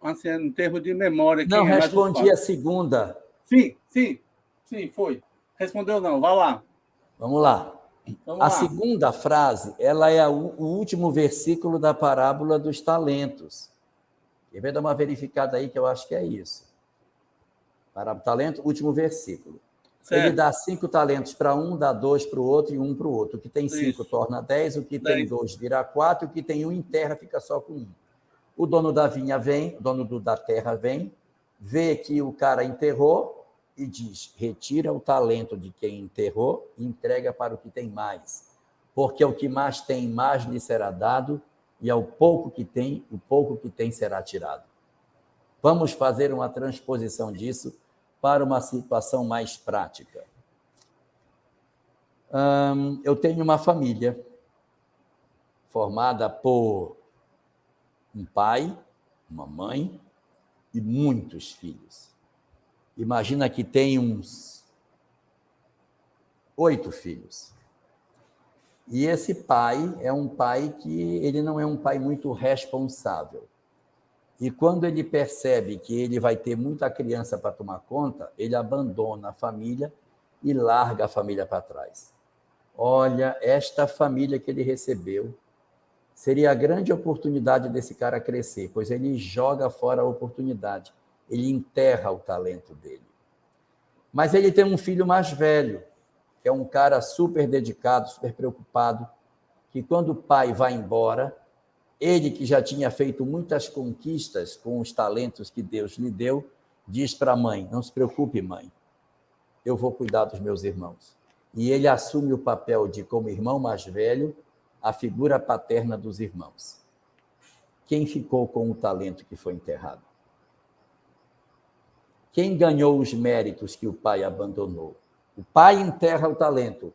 assim, em termos de memória. Não, respondi a segunda. Sim, foi. Respondeu não, vá lá. Vamos lá. A segunda frase, ela é o último versículo da parábola dos talentos. Quer ver? Dar uma verificada aí, que eu acho que é isso. Parábola do talento, último versículo. Certo. Ele dá 5 talentos para um, dá 2 para o outro e 1 para o outro. O que tem 5 torna 10, o que tem 2 vira 4, o que tem 1 enterra, fica só com 1. O dono da vinha vem, o dono da terra vem, vê que o cara enterrou e diz: retira o talento de quem enterrou e entrega para o que tem mais. Porque o que mais tem, mais lhe será dado, e ao pouco que tem, o pouco que tem será tirado. Vamos fazer uma transposição disso para uma situação mais prática. Eu tenho uma família formada por um pai, uma mãe e muitos filhos. Imagina que tem uns 8 filhos. E esse pai é um pai que ele não é um pai muito responsável. E quando ele percebe que ele vai ter muita criança para tomar conta, ele abandona a família e larga a família para trás. Olha, esta família que ele recebeu seria a grande oportunidade desse cara crescer, pois ele joga fora a oportunidade, ele enterra o talento dele. Mas ele tem um filho mais velho, que é um cara super dedicado, super preocupado, que quando o pai vai embora, ele que já tinha feito muitas conquistas com os talentos que Deus lhe deu, diz para a mãe: não se preocupe, mãe, eu vou cuidar dos meus irmãos. E ele assume o papel de, como irmão mais velho, a figura paterna dos irmãos. Quem ficou com o talento que foi enterrado? Quem ganhou os méritos que o pai abandonou? O pai enterra o talento,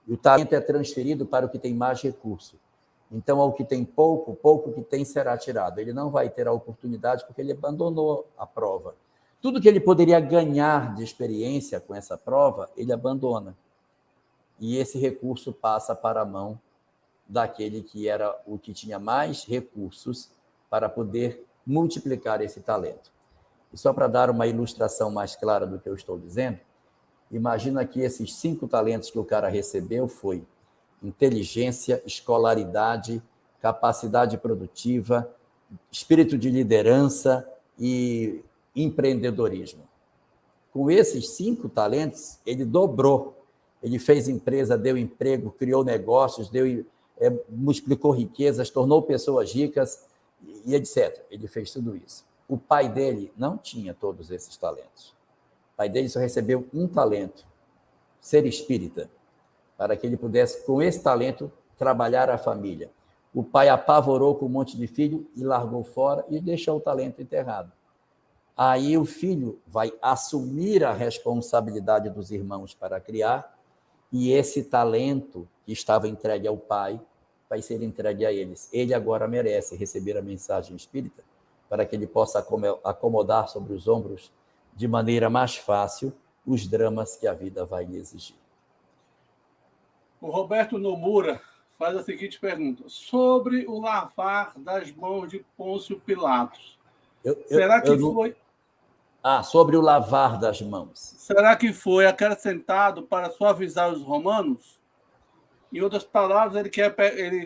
e o talento é transferido para o que tem mais recurso. Então, ao que tem pouco, o pouco que tem será tirado. Ele não vai ter a oportunidade porque ele abandonou a prova. Tudo que ele poderia ganhar de experiência com essa prova, ele abandona. E esse recurso passa para a mão daquele que era o que tinha mais recursos para poder multiplicar esse talento. E só para dar uma ilustração mais clara do que eu estou dizendo, imagina que esses 5 talentos que o cara recebeu foi inteligência, escolaridade, capacidade produtiva, espírito de liderança e empreendedorismo. Com esses 5 talentos, ele dobrou. Ele fez empresa, deu emprego, criou negócios, multiplicou riquezas, tornou pessoas ricas e etc. Ele fez tudo isso. O pai dele não tinha todos esses talentos. O pai dele só recebeu um talento, ser espírita, para que ele pudesse, com esse talento, trabalhar a família. O pai apavorou com um monte de filho e largou fora e deixou o talento enterrado. Aí o filho vai assumir a responsabilidade dos irmãos para criar, e esse talento que estava entregue ao pai vai ser entregue a eles. Ele agora merece receber a mensagem espírita para que ele possa acomodar sobre os ombros de maneira mais fácil os dramas que a vida vai lhe exigir. O Roberto Nomura faz a seguinte pergunta: sobre o lavar das mãos de Pôncio Pilatos. Será que foi... sobre o lavar das mãos. Será que foi acrescentado para suavizar os romanos? Em outras palavras,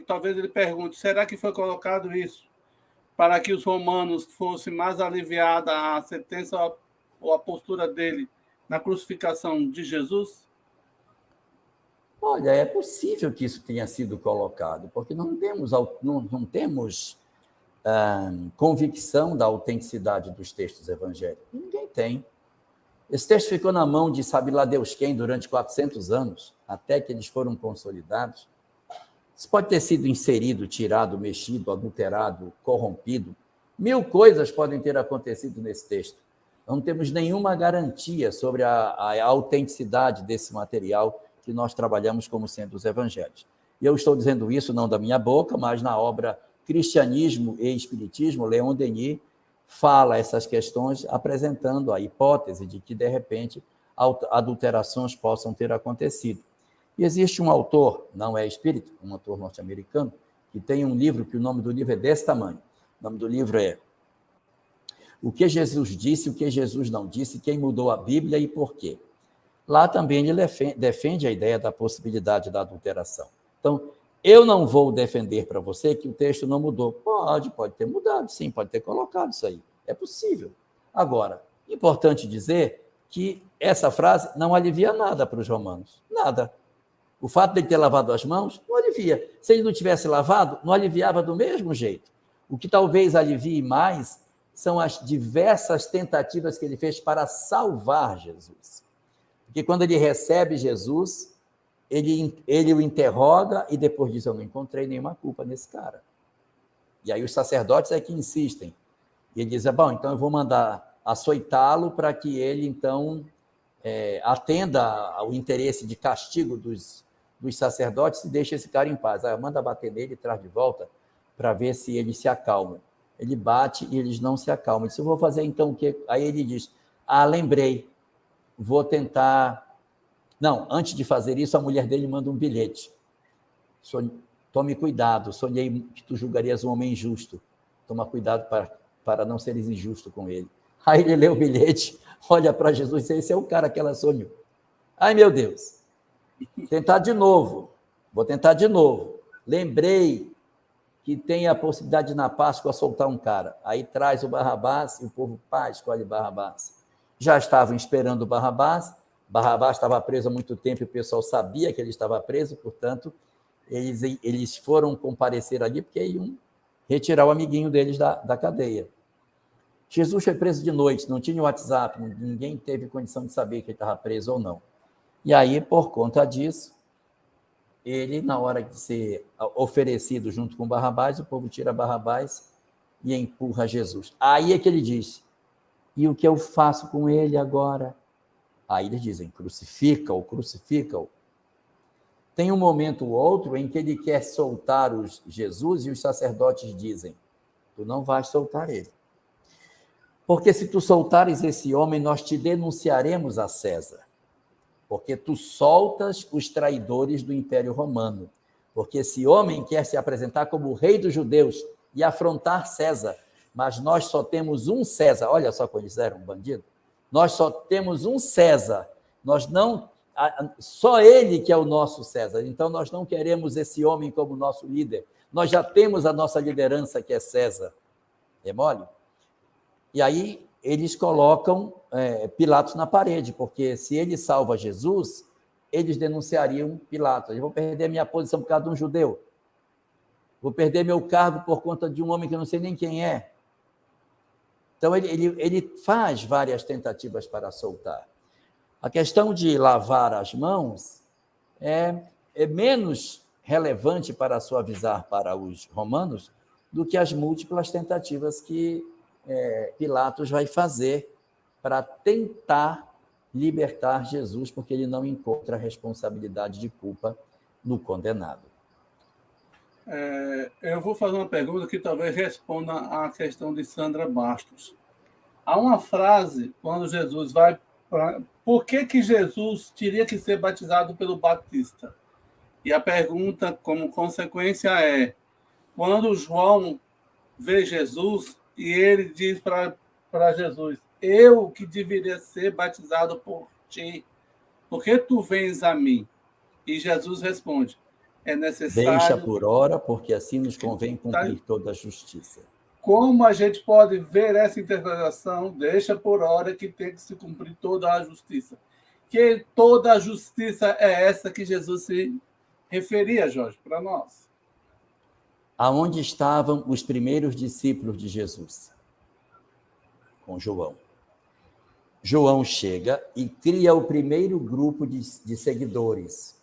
talvez ele pergunte: será que foi colocado isso para que os romanos fossem mais aliviados a sentença ou a postura dele na crucificação de Jesus? Olha, é possível que isso tenha sido colocado, porque não temos convicção da autenticidade dos textos evangélicos. Ninguém tem. Esse texto ficou na mão de sabe lá Deus quem durante 400 anos, até que eles foram consolidados. Isso pode ter sido inserido, tirado, mexido, adulterado, corrompido. 1000 coisas podem ter acontecido nesse texto. Não temos nenhuma garantia sobre a autenticidade desse material que nós trabalhamos como sendo os evangelhos. E eu estou dizendo isso não da minha boca, mas na obra Cristianismo e Espiritismo, Leon Denis fala essas questões, apresentando a hipótese de que, de repente, adulterações possam ter acontecido. E existe um autor, não é espírita, um autor norte-americano, que tem um livro, que o nome do livro é desse tamanho. O nome do livro é O que Jesus disse, o que Jesus não disse, quem mudou a Bíblia e por quê. Lá também ele defende a ideia da possibilidade da adulteração. Então, eu não vou defender para você que o texto não mudou. Pode ter mudado, sim, pode ter colocado isso aí. É possível. Agora, importante dizer que essa frase não alivia nada para os romanos. Nada. O fato de ele ter lavado as mãos não alivia. Se ele não tivesse lavado, não aliviava do mesmo jeito. O que talvez alivie mais são as diversas tentativas que ele fez para salvar Jesus. Porque quando ele recebe Jesus, ele o interroga e depois diz, eu não encontrei nenhuma culpa nesse cara. E aí os sacerdotes é que insistem. E ele diz, bom, então eu vou mandar açoitá-lo para que ele, então, atenda ao interesse de castigo dos sacerdotes e deixe esse cara em paz. Aí manda bater nele e traz de volta para ver se ele se acalma. Ele bate e eles não se acalmam. Ele disse, eu vou fazer então o quê? Aí ele diz, lembrei, vou tentar... Não, antes de fazer isso, a mulher dele manda um bilhete. Tome cuidado, sonhei que tu julgarias um homem injusto. Toma cuidado para não seres injusto com ele. Aí ele lê o bilhete, olha para Jesus e diz, esse é o cara que ela sonhou. Ai, meu Deus. Tentar de novo. Vou tentar de novo. Lembrei que tem a possibilidade de, na Páscoa, soltar um cara. Aí traz o Barrabás e o povo, escolhe Barrabás. Já estavam esperando o Barrabás. Barrabás estava preso há muito tempo e o pessoal sabia que ele estava preso, portanto, eles foram comparecer ali porque iam retirar o amiguinho deles da cadeia. Jesus foi preso de noite, não tinha WhatsApp, ninguém teve condição de saber que ele estava preso ou não. E aí, por conta disso, ele, na hora de ser oferecido junto com Barrabás, o povo tira Barrabás e empurra Jesus. Aí é que ele diz, e o que eu faço com ele agora? Aí eles dizem, crucifica-o, crucifica-o. Tem um momento ou outro em que ele quer soltar Jesus e os sacerdotes dizem, tu não vais soltar ele. Porque se tu soltares esse homem, nós te denunciaremos a César. Porque tu soltas os traidores do Império Romano. Porque esse homem quer se apresentar como o rei dos judeus e afrontar César. Mas nós só temos um César. Olha só como eles eram, bandido. Nós só temos um César, só ele que é o nosso César, então nós não queremos esse homem como nosso líder, nós já temos a nossa liderança que é César, é mole? E aí eles colocam Pilatos na parede, porque se ele salva Jesus, eles denunciariam Pilatos, eu vou perder minha posição por causa de um judeu, vou perder meu cargo por conta de um homem que eu não sei nem quem é. Então, ele faz várias tentativas para soltar. A questão de lavar as mãos é menos relevante para suavizar para os romanos do que as múltiplas tentativas que Pilatos vai fazer para tentar libertar Jesus, porque ele não encontra responsabilidade de culpa no condenado. Eu vou fazer uma pergunta que talvez responda à questão de Sandra Bastos. Há uma frase, quando Jesus vai... Por que Jesus teria que ser batizado pelo Batista? E a pergunta, como consequência, é... Quando João vê Jesus e ele diz para Jesus, eu que deveria ser batizado por ti, por que tu vens a mim? E Jesus responde, é necessário... Deixa por hora, porque assim nos convém cumprir toda a justiça. Como a gente pode ver essa interpretação? Deixa por hora que tem que se cumprir toda a justiça. Que toda a justiça é essa que Jesus se referia, Jorge, para nós. Aonde estavam os primeiros discípulos de Jesus? Com João. João chega e cria o primeiro grupo de seguidores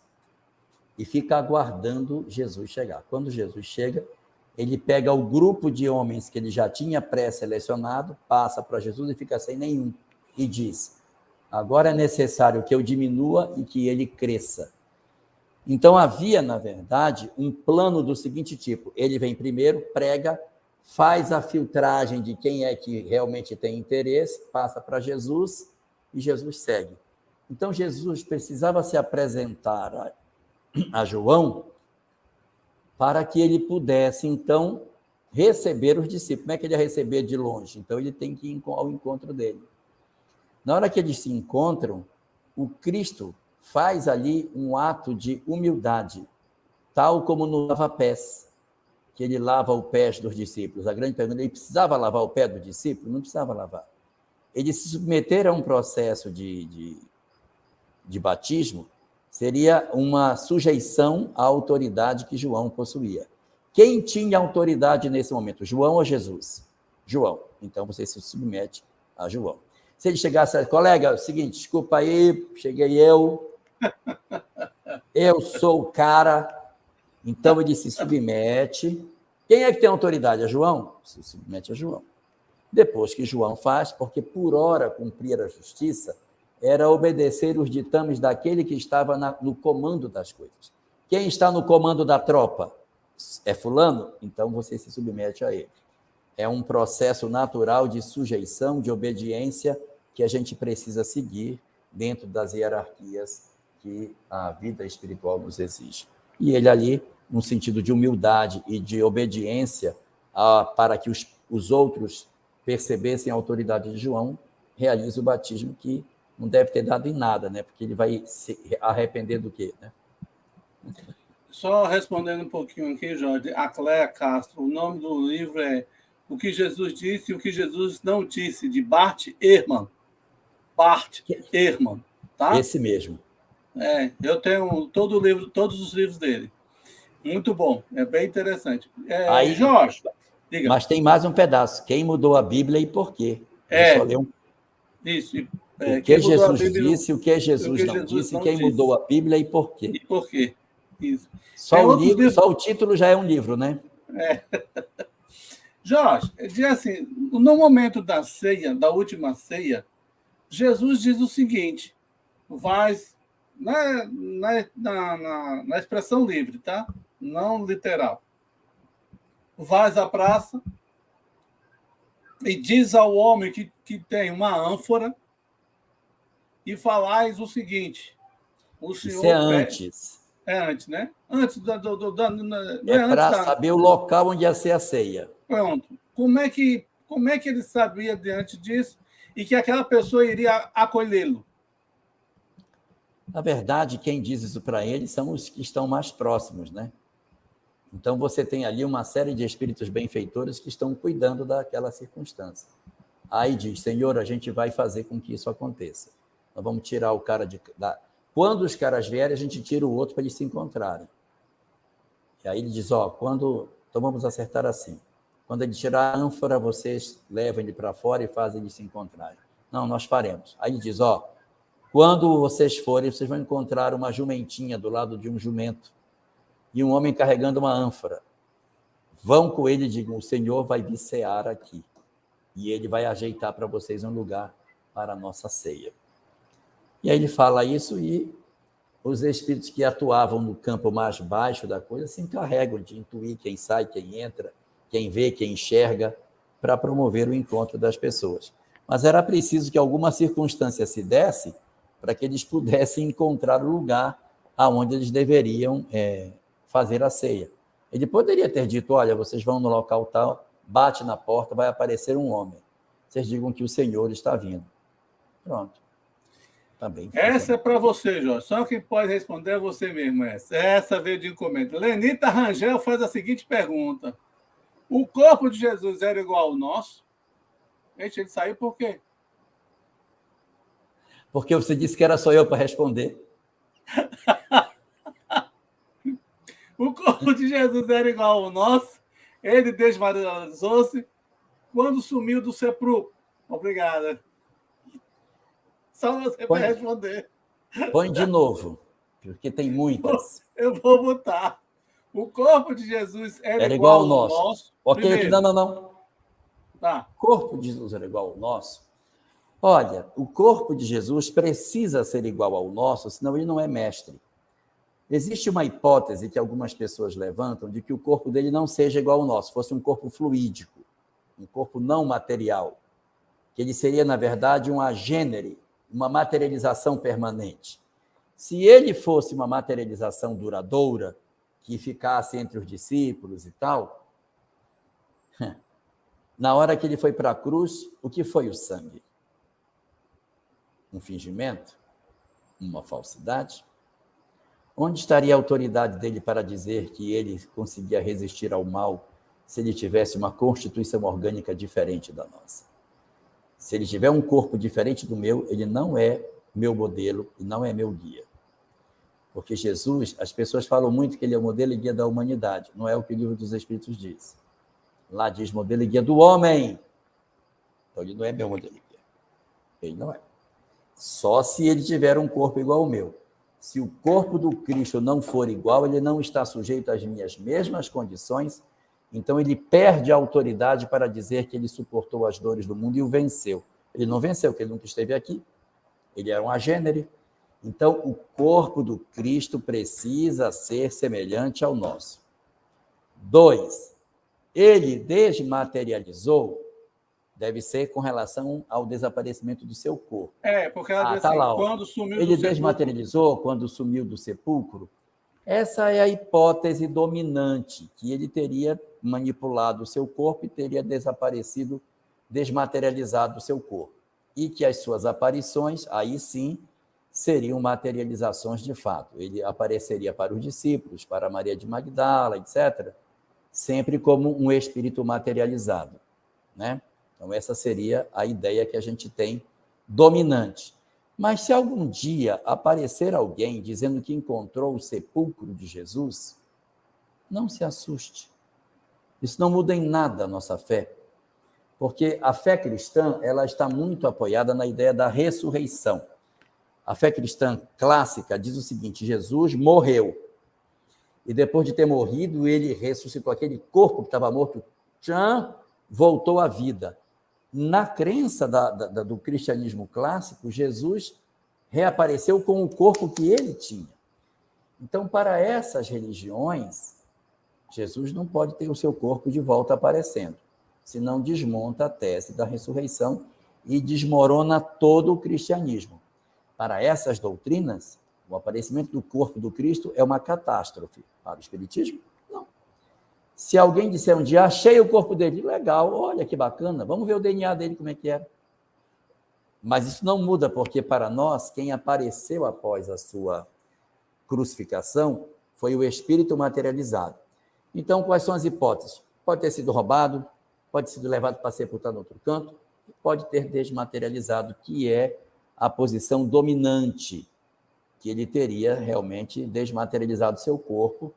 e fica aguardando Jesus chegar. Quando Jesus chega, ele pega o grupo de homens que ele já tinha pré-selecionado, passa para Jesus e fica sem nenhum. E diz, agora é necessário que eu diminua e que ele cresça. Então havia, na verdade, um plano do seguinte tipo, ele vem primeiro, prega, faz a filtragem de quem é que realmente tem interesse, passa para Jesus e Jesus segue. Então Jesus precisava se apresentar a João para que ele pudesse, então, receber os discípulos. Como é que ele ia receber de longe? Então, ele tem que ir ao encontro dele. Na hora que eles se encontram, o Cristo faz ali um ato de humildade, tal como no lava-pés, que ele lava o pé dos discípulos. A grande pergunta, ele precisava lavar o pé do discípulo? Não precisava lavar. Eles se submeteram a um processo de batismo, seria uma sujeição à autoridade que João possuía. Quem tinha autoridade nesse momento? João ou Jesus? João. então você se submete a João. Se ele chegasse, colega, é o seguinte, desculpa aí, cheguei eu sou o cara, então ele se submete. Quem é que tem autoridade? É João? Se submete a João. Depois que João faz, porque por ora cumprir a justiça era obedecer os ditames daquele que estava no comando das coisas. Quem está no comando da tropa é fulano? Então você se submete a ele. É um processo natural de sujeição, de obediência que a gente precisa seguir dentro das hierarquias que a vida espiritual nos exige. E ele ali, num sentido de humildade e de obediência para que os outros percebessem a autoridade de João, realiza o batismo que não deve ter dado em nada, né? Porque ele vai se arrepender do quê, né? Só respondendo um pouquinho aqui, Jorge, a Cléa Castro, o nome do livro é O que Jesus Disse e o que Jesus Não Disse, de Bart Ehrman. Bart Ehrman, tá? Esse mesmo. Eu tenho todos os livros dele. Muito bom, é bem interessante. Aí, Jorge, diga. Mas tem mais um pedaço. Quem mudou a Bíblia e por quê? Só ler Isso. O que Jesus disse, o que Jesus não disse, quem mudou a Bíblia e por quê? E por quê? Isso. Só o título já é um livro, né? Jorge, diz assim, no momento da ceia, da última ceia, Jesus diz o seguinte, na expressão livre, tá? Não literal. Vais à praça e diz ao homem que tem uma ânfora e falais o seguinte, o senhor... Isso é antes. É antes, né? Antes para saber o local onde ia ser a ceia. Pronto. Como é que ele sabia diante disso e que aquela pessoa iria acolhê-lo? Na verdade, quem diz isso para ele são os que estão mais próximos, né? Então, você tem ali uma série de espíritos benfeitores que estão cuidando daquela circunstância. Aí diz, Senhor, a gente vai fazer com que isso aconteça. Nós vamos tirar o cara Quando os caras vierem, a gente tira o outro para eles se encontrarem. E aí ele diz, então vamos acertar assim. Quando ele tirar a ânfora, vocês levam ele para fora e fazem eles se encontrarem. Não, nós faremos. Aí ele diz, quando vocês forem, vocês vão encontrar uma jumentinha do lado de um jumento e um homem carregando uma ânfora. Vão com ele e digam, o Senhor vai vir cear aqui. E ele vai ajeitar para vocês um lugar para a nossa ceia. E aí ele fala isso e os espíritos que atuavam no campo mais baixo da coisa se encarregam de intuir quem sai, quem entra, quem vê, quem enxerga, para promover o encontro das pessoas. Mas era preciso que alguma circunstância se desse para que eles pudessem encontrar o lugar aonde eles deveriam fazer a ceia. Ele poderia ter dito, olha, vocês vão no local tal, bate na porta, vai aparecer um homem. Vocês digam que o Senhor está vindo. Pronto. Tá bem, essa é para você, Jorge. Só quem pode responder é você mesmo. Essa veio de encomenda. Lenita Rangel faz a seguinte pergunta. O corpo de Jesus era igual ao nosso? Gente, ele saiu por quê? Porque você disse que era só eu para responder. O corpo de Jesus era igual ao nosso? Ele desmoralizou-se quando sumiu do sepulcro. Obrigada. Só você para responder. Põe de novo, porque tem muitas. Eu vou botar. O corpo de Jesus era igual ao nosso. Ok, aqui, não. Tá. O corpo de Jesus era igual ao nosso? Olha, o corpo de Jesus precisa ser igual ao nosso, senão ele não é mestre. Existe uma hipótese que algumas pessoas levantam de que o corpo dele não seja igual ao nosso, fosse um corpo fluídico, um corpo não material, que ele seria, na verdade, um agênere, uma materialização permanente. Se ele fosse uma materialização duradoura, que ficasse entre os discípulos e tal, na hora que ele foi para a cruz, o que foi o sangue? Um fingimento? Uma falsidade? Onde estaria a autoridade dele para dizer que ele conseguia resistir ao mal se ele tivesse uma constituição orgânica diferente da nossa? Se ele tiver um corpo diferente do meu, ele não é meu modelo e não é meu guia. Porque Jesus, as pessoas falam muito que ele é o modelo e guia da humanidade. Não é o que o Livro dos Espíritos diz. Lá diz modelo e guia do homem. Então, ele não é meu modelo. Ele não é. Só se ele tiver um corpo igual ao meu. Se o corpo do Cristo não for igual, ele não está sujeito às minhas mesmas condições, então ele perde a autoridade para dizer que ele suportou as dores do mundo e o venceu. Ele não venceu, porque ele nunca esteve aqui. Ele era um agênere. Então, o corpo do Cristo precisa ser semelhante ao nosso. 2, ele desmaterializou, deve ser com relação ao desaparecimento do seu corpo. Porque ela diz Tá assim, lá, quando sumiu ele do sepulcro. desmaterializou quando sumiu do sepulcro. Essa é a hipótese dominante, que ele teria manipulado o seu corpo e teria desaparecido, desmaterializado o seu corpo. E que as suas aparições, aí sim, seriam materializações de fato. Ele apareceria para os discípulos, para Maria de Magdala, etc., sempre como um espírito materializado, né? Então, essa seria a ideia que a gente tem dominante. Mas se algum dia aparecer alguém dizendo que encontrou o sepulcro de Jesus, não se assuste. Isso não muda em nada a nossa fé, porque a fé cristã ela está muito apoiada na ideia da ressurreição. A fé cristã clássica diz o seguinte: Jesus morreu, e depois de ter morrido, ele ressuscitou. Aquele corpo que estava morto, voltou à vida. Na crença do cristianismo clássico, Jesus reapareceu com o corpo que ele tinha. Então, para essas religiões, Jesus não pode ter o seu corpo de volta aparecendo, senão desmonta a tese da ressurreição e desmorona todo o cristianismo. Para essas doutrinas, o aparecimento do corpo do Cristo é uma catástrofe. Para o espiritismo, não. Se alguém disser um dia, achei o corpo dele, legal, olha que bacana, vamos ver o DNA dele como é que era. Mas isso não muda, porque para nós, quem apareceu após a sua crucificação foi o espírito materializado. Então, quais são as hipóteses? Pode ter sido roubado, pode ter sido levado para sepultar em outro canto, pode ter desmaterializado, que é a posição dominante, que ele teria realmente desmaterializado seu corpo,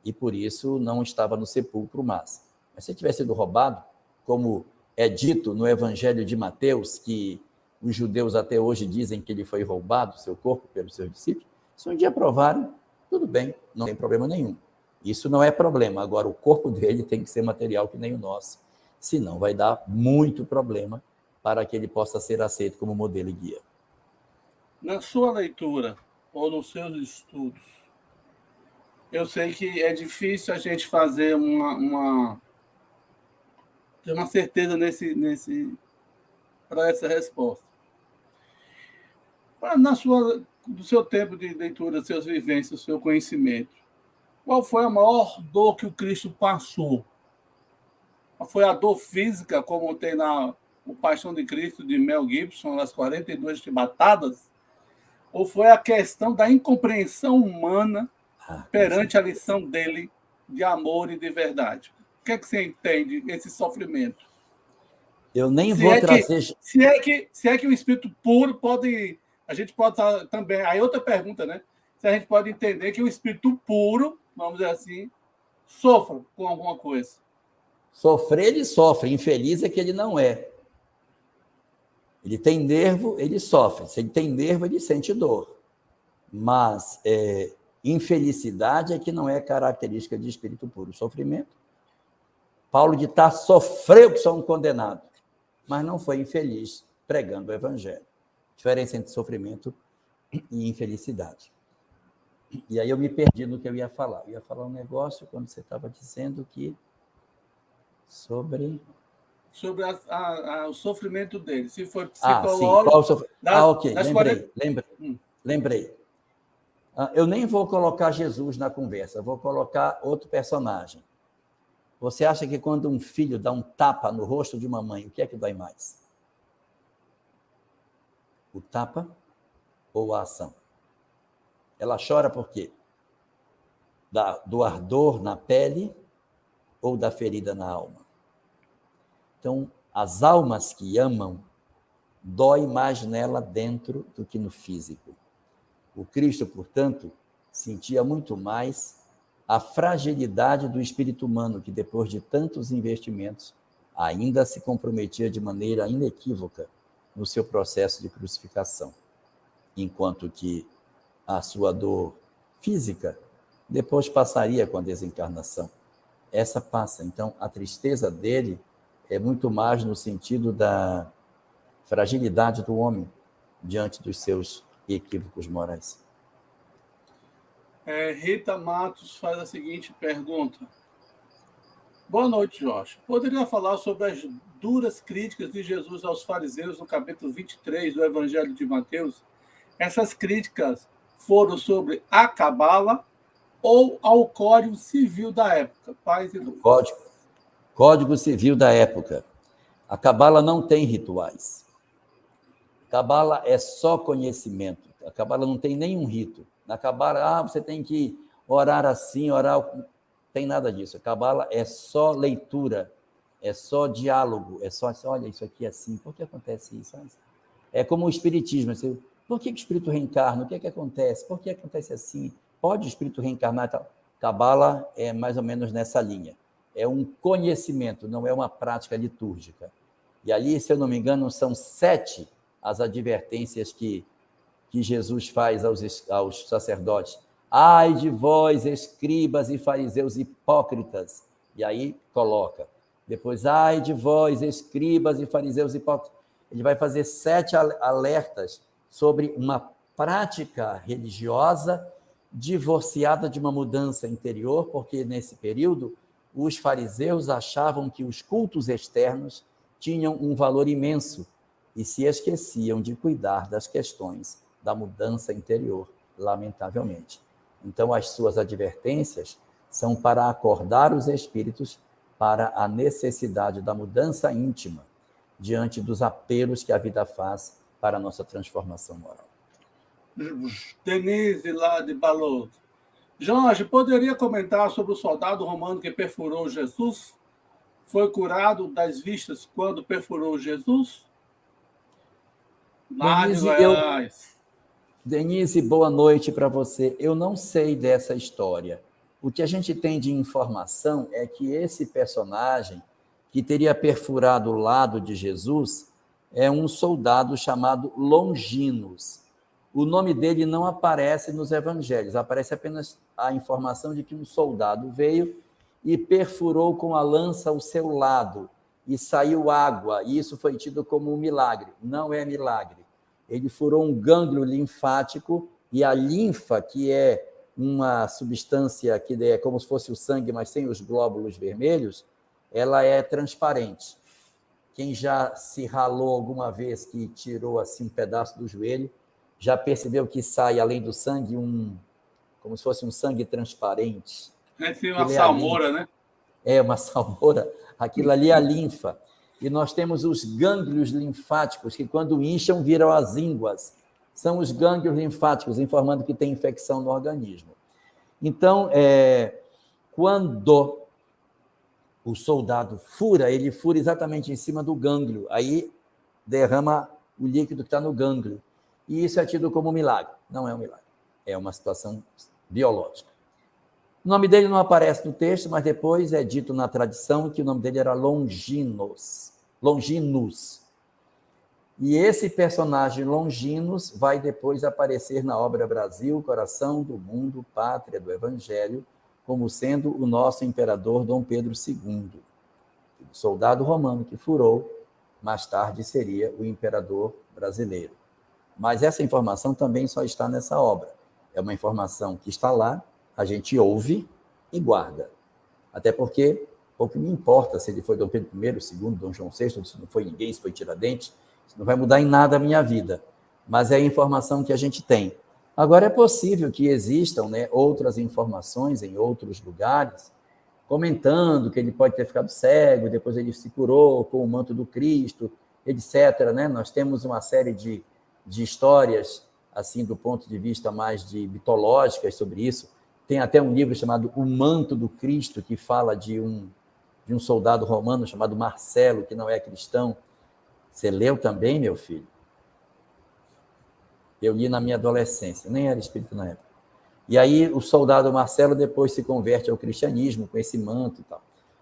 e por isso não estava no sepulcro mais. Mas se tivesse sido roubado, como é dito no Evangelho de Mateus, que os judeus até hoje dizem que ele foi roubado, seu corpo, pelos seus discípulos, se um dia provarem, tudo bem, não tem problema nenhum. Isso não é problema. Agora, o corpo dele tem que ser material que nem o nosso, senão vai dar muito problema para que ele possa ser aceito como modelo e guia. Na sua leitura ou nos seus estudos, eu sei que é difícil a gente fazer ter uma certeza para essa resposta. Do seu tempo de leitura, seus vivências, seu conhecimento, qual foi a maior dor que o Cristo passou? Foi a dor física, como tem na O Paixão de Cristo, de Mel Gibson, as 42 chibatadas? Ou foi a questão da incompreensão humana perante a lição dele de amor e de verdade? O que é que você entende esse sofrimento? Eu nem vou trazer... Se é que o espírito puro pode... A gente pode também... Aí outra pergunta, né? Se a gente pode entender que o espírito puro, vamos dizer assim, sofra com alguma coisa. Sofrer, ele sofre. Infeliz é que ele não é. Ele tem nervo, ele sofre. Se ele tem nervo, ele sente dor. Mas infelicidade é que não é característica de espírito puro. Sofrimento. Paulo de Tarso sofreu que só um condenado, mas não foi infeliz pregando o evangelho. Diferença entre sofrimento e infelicidade. E aí eu me perdi no que eu ia falar. Eu ia falar um negócio quando você estava dizendo que... Sobre o sofrimento dele. Se foi psicológico... Ok, lembrei. Eu nem vou colocar Jesus na conversa, vou colocar outro personagem. Você acha que quando um filho dá um tapa no rosto de uma mãe, o que é que dói mais? O tapa ou a ação? Ela chora por quê? Do ardor na pele ou da ferida na alma? Então, as almas que amam, dói mais nela dentro do que no físico. O Cristo, portanto, sentia muito mais a fragilidade do espírito humano, que depois de tantos investimentos, ainda se comprometia de maneira inequívoca no seu processo de crucificação, enquanto que a sua dor física depois passaria com a desencarnação. Essa passa. Então, a tristeza dele é muito mais no sentido da fragilidade do homem diante dos seus equívocos morais. Rita Matos faz a seguinte pergunta. Boa noite, Jorge. Poderia falar sobre as duras críticas de Jesus aos fariseus no capítulo 23 do Evangelho de Mateus? Essas críticas foram sobre a cabala ou ao Código Civil da época? Paz e luz. Código Civil da época. A cabala não tem rituais. A cabala é só conhecimento. A cabala não tem nenhum rito. Na cabala, você tem que orar assim, orar... Não tem nada disso. A cabala é só leitura, é só diálogo, é só, olha, isso aqui é assim, por que acontece isso? É como o espiritismo, assim, por que o espírito reencarna? O que é que acontece? Por que acontece assim? Pode o espírito reencarnar e tal? Cabala é mais ou menos nessa linha. É um conhecimento, não é uma prática litúrgica. E ali, se eu não me engano, são 7 as advertências que Jesus faz aos sacerdotes. Ai de vós, escribas e fariseus hipócritas. E aí coloca. Depois, ai de vós, escribas e fariseus hipócritas. Ele vai fazer 7 alertas sobre uma prática religiosa divorciada de uma mudança interior, porque nesse período os fariseus achavam que os cultos externos tinham um valor imenso e se esqueciam de cuidar das questões da mudança interior, lamentavelmente. Então, as suas advertências são para acordar os espíritos para a necessidade da mudança íntima diante dos apelos que a vida faz para a nossa transformação moral. Denise, lá de Baloto. Jorge, poderia comentar sobre o soldado romano que perfurou Jesus? Foi curado das vistas quando perfurou Jesus? Lá de Goiás. Denise, boa noite para você. Eu não sei dessa história. O que a gente tem de informação é que esse personagem que teria perfurado o lado de Jesus é um soldado chamado Longinos. O nome dele não aparece nos evangelhos, aparece apenas a informação de que um soldado veio e perfurou com a lança o seu lado e saiu água, e isso foi tido como um milagre. Não é milagre. Ele furou um gânglio linfático e a linfa, que é uma substância que é como se fosse o sangue, mas sem os glóbulos vermelhos, ela é transparente. Quem já se ralou alguma vez que tirou assim um pedaço do joelho, já percebeu que sai, além do sangue, como se fosse um sangue transparente. É uma salmoura, né? É uma salmoura. Aquilo ali é a linfa. E nós temos os gânglios linfáticos, que quando incham, viram as ínguas. São os gânglios linfáticos, informando que tem infecção no organismo. Então, quando o soldado fura, ele fura exatamente em cima do gânglio. Aí derrama o líquido que está no gânglio. E isso é tido como um milagre. Não é um milagre. É uma situação biológica. O nome dele não aparece no texto, mas depois é dito na tradição que o nome dele era Longinus. E esse personagem Longinus vai depois aparecer na obra Brasil, Coração do Mundo, Pátria do Evangelho, como sendo o nosso imperador Dom Pedro II. O soldado romano que furou, mais tarde seria o imperador brasileiro. Mas essa informação também só está nessa obra. É uma informação que está lá, a gente ouve e guarda. Até porque pouco me importa se ele foi Dom Pedro I, II, Dom João VI, se não foi ninguém, se foi Tiradentes, isso não vai mudar em nada a minha vida. Mas é a informação que a gente tem. Agora, é possível que existam, outras informações em outros lugares, comentando que ele pode ter ficado cego, depois ele se curou com o manto do Cristo, etc. Nós temos uma série de histórias, assim, do ponto de vista mais mitológicas sobre isso. Tem até um livro chamado O Manto do Cristo, que fala de um soldado romano chamado Marcelo, que não é cristão. Você leu também, meu filho? Eu li na minha adolescência, nem era espírita na época. E aí o soldado Marcelo depois se converte ao cristianismo com esse manto e tal.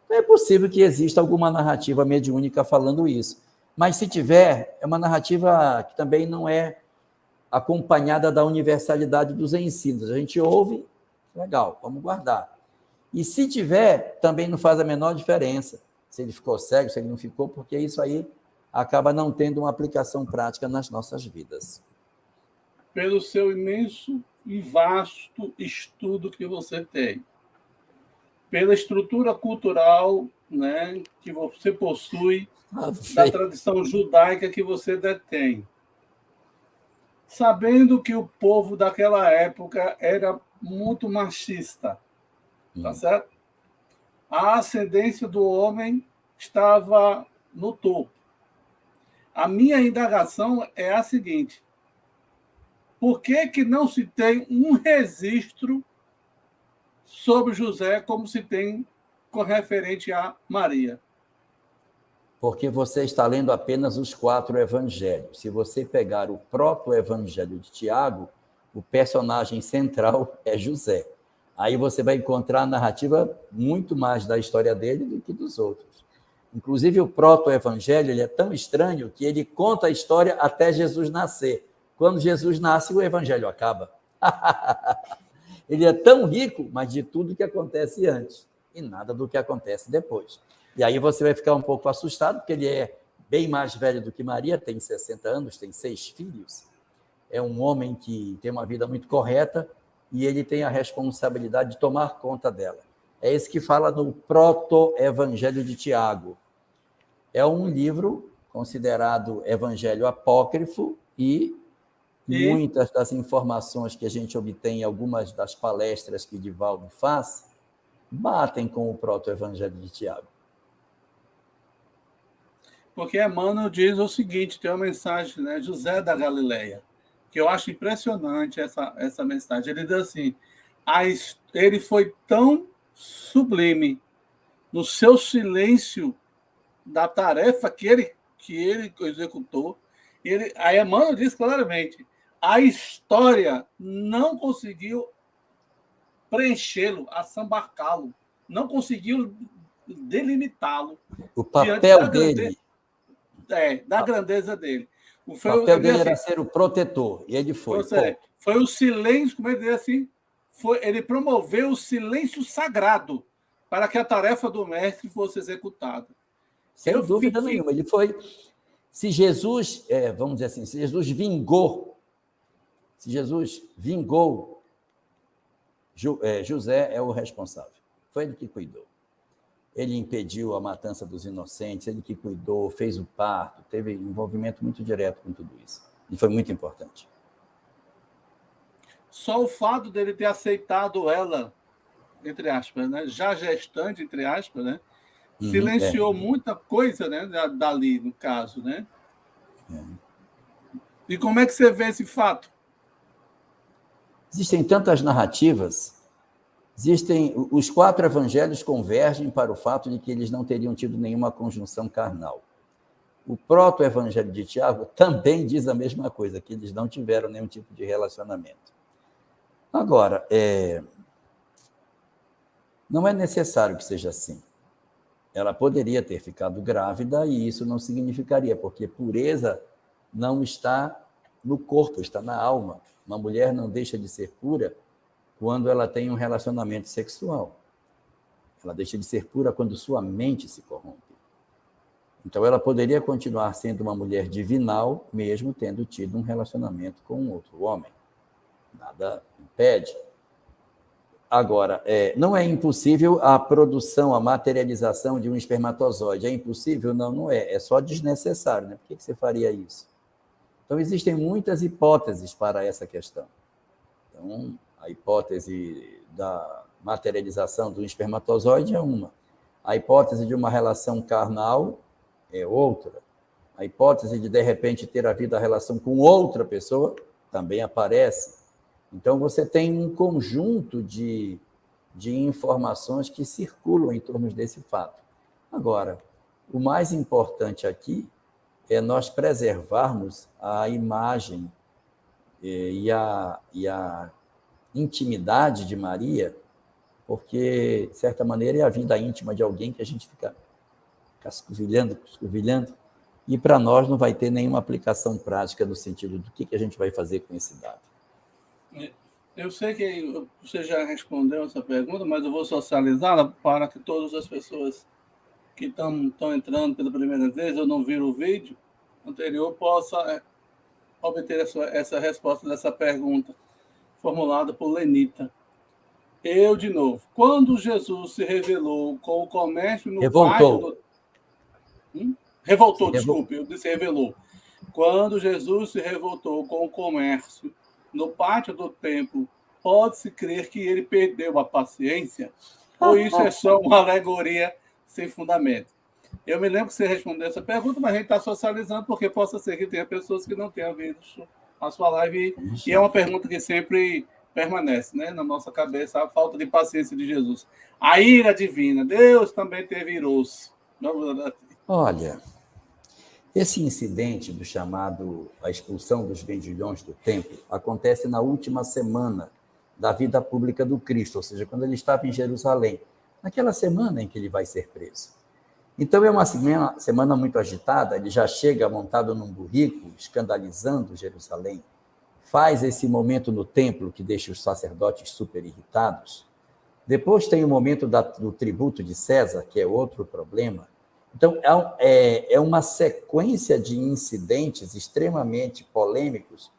É possível que exista alguma narrativa mediúnica falando isso. Mas, se tiver, é uma narrativa que também não é acompanhada da universalidade dos ensinos. A gente ouve, legal, vamos guardar. E se tiver, também não faz a menor diferença se ele ficou cego, se ele não ficou, porque isso aí acaba não tendo uma aplicação prática nas nossas vidas. Pelo seu imenso e vasto estudo que você tem, pela estrutura cultural, né, que você possui, da tradição judaica que você detém, sabendo que o povo daquela época era muito machista, tá certo? A ascendência do homem estava no topo. A minha indagação é a seguinte: por que não se tem um registro sobre José como se tem com referente a Maria? Porque você está lendo apenas os 4 evangelhos. Se você pegar o proto-evangelho de Tiago, o personagem central é José. Aí você vai encontrar a narrativa muito mais da história dele do que dos outros. Inclusive, o proto-evangelho ele é tão estranho que ele conta a história até Jesus nascer. Quando Jesus nasce, o evangelho acaba. Ele é tão rico, mas de tudo que acontece antes e nada do que acontece depois. E aí você vai ficar um pouco assustado, porque ele é bem mais velho do que Maria, tem 60 anos, tem 6 filhos. É um homem que tem uma vida muito correta e ele tem a responsabilidade de tomar conta dela. É esse que fala no proto-evangelho de Tiago. É um livro considerado evangelho apócrifo e muitas das informações que a gente obtém em algumas das palestras que Divaldo faz batem com o proto-evangelho de Tiago. Porque Emmanuel diz o seguinte, tem uma mensagem, né, José da Galileia, que eu acho impressionante essa mensagem. Ele diz assim, ele foi tão sublime no seu silêncio da tarefa que ele executou. A Emmanuel diz claramente, a história não conseguiu preenchê-lo, assambarcá-lo, não conseguiu delimitá-lo. O papel dele... da grandeza dele. O papel dele era ser o protetor, e ele foi. Foi o silêncio, como ele diz assim, ele promoveu o silêncio sagrado para que a tarefa do mestre fosse executada. Sem dúvida nenhuma. Ele foi... Se Jesus, vamos dizer assim, se Jesus vingou, José é o responsável. Foi ele que cuidou. Ele impediu a matança dos inocentes, ele que cuidou, fez o parto, teve envolvimento muito direto com tudo isso. E foi muito importante. Só o fato dele ter aceitado ela, entre aspas, né, já gestante, entre aspas, né, silenciou muita coisa, né, dali, no caso, né? E como é que você vê esse fato? Existem tantas narrativas. Os 4 evangelhos convergem para o fato de que eles não teriam tido nenhuma conjunção carnal. O proto-evangelho de Tiago também diz a mesma coisa, que eles não tiveram nenhum tipo de relacionamento. Agora, não é necessário que seja assim. Ela poderia ter ficado grávida e isso não significaria, porque pureza não está no corpo, está na alma. Uma mulher não deixa de ser pura quando ela tem um relacionamento sexual. Ela deixa de ser pura quando sua mente se corrompe. Então, ela poderia continuar sendo uma mulher divinal, mesmo tendo tido um relacionamento com um outro homem. Nada impede. Agora, não é impossível a produção, a materialização de um espermatozoide. É impossível? Não, não é. É só desnecessário, né? Por que você faria isso? Então, existem muitas hipóteses para essa questão. Então, a hipótese da materialização do espermatozoide é uma. A hipótese de uma relação carnal é outra. A hipótese de repente, ter havido a relação com outra pessoa também aparece. Então, você tem um conjunto de informações que circulam em torno desse fato. Agora, o mais importante aqui é nós preservarmos a imagem e a intimidade de Maria porque, de certa maneira, é a vida íntima de alguém que a gente fica cascovilhando, e para nós não vai ter nenhuma aplicação prática no sentido do que a gente vai fazer com esse dado. Eu sei que você já respondeu essa pergunta, mas eu vou socializá-la para que todas as pessoas que estão entrando pela primeira vez ou não viram o vídeo anterior possam obter essa resposta dessa pergunta formulada por Lenita. Eu, de novo, quando Jesus se revelou com o comércio no pátio do... Revoltou, desculpe, eu disse revelou. Quando Jesus se revoltou com o comércio no pátio do templo, pode-se crer que ele perdeu a paciência? Ou isso é só uma alegoria sem fundamento? Eu me lembro que você respondeu essa pergunta, mas a gente está socializando, porque possa ser que tenha pessoas que não tenham visto a sua live, e é uma pergunta que sempre permanece, né, na nossa cabeça, a falta de paciência de Jesus. A ira divina, Deus também teve iroso. Olha, esse incidente do chamado a expulsão dos vendilhões do templo acontece na última semana da vida pública do Cristo, ou seja, quando ele estava em Jerusalém, naquela semana em que ele vai ser preso. Então, é uma semana muito agitada, ele já chega montado num burrico, escandalizando Jerusalém, faz esse momento no templo que deixa os sacerdotes super irritados. Depois tem o momento do tributo de César, que é outro problema. Então, é uma sequência de incidentes extremamente polêmicos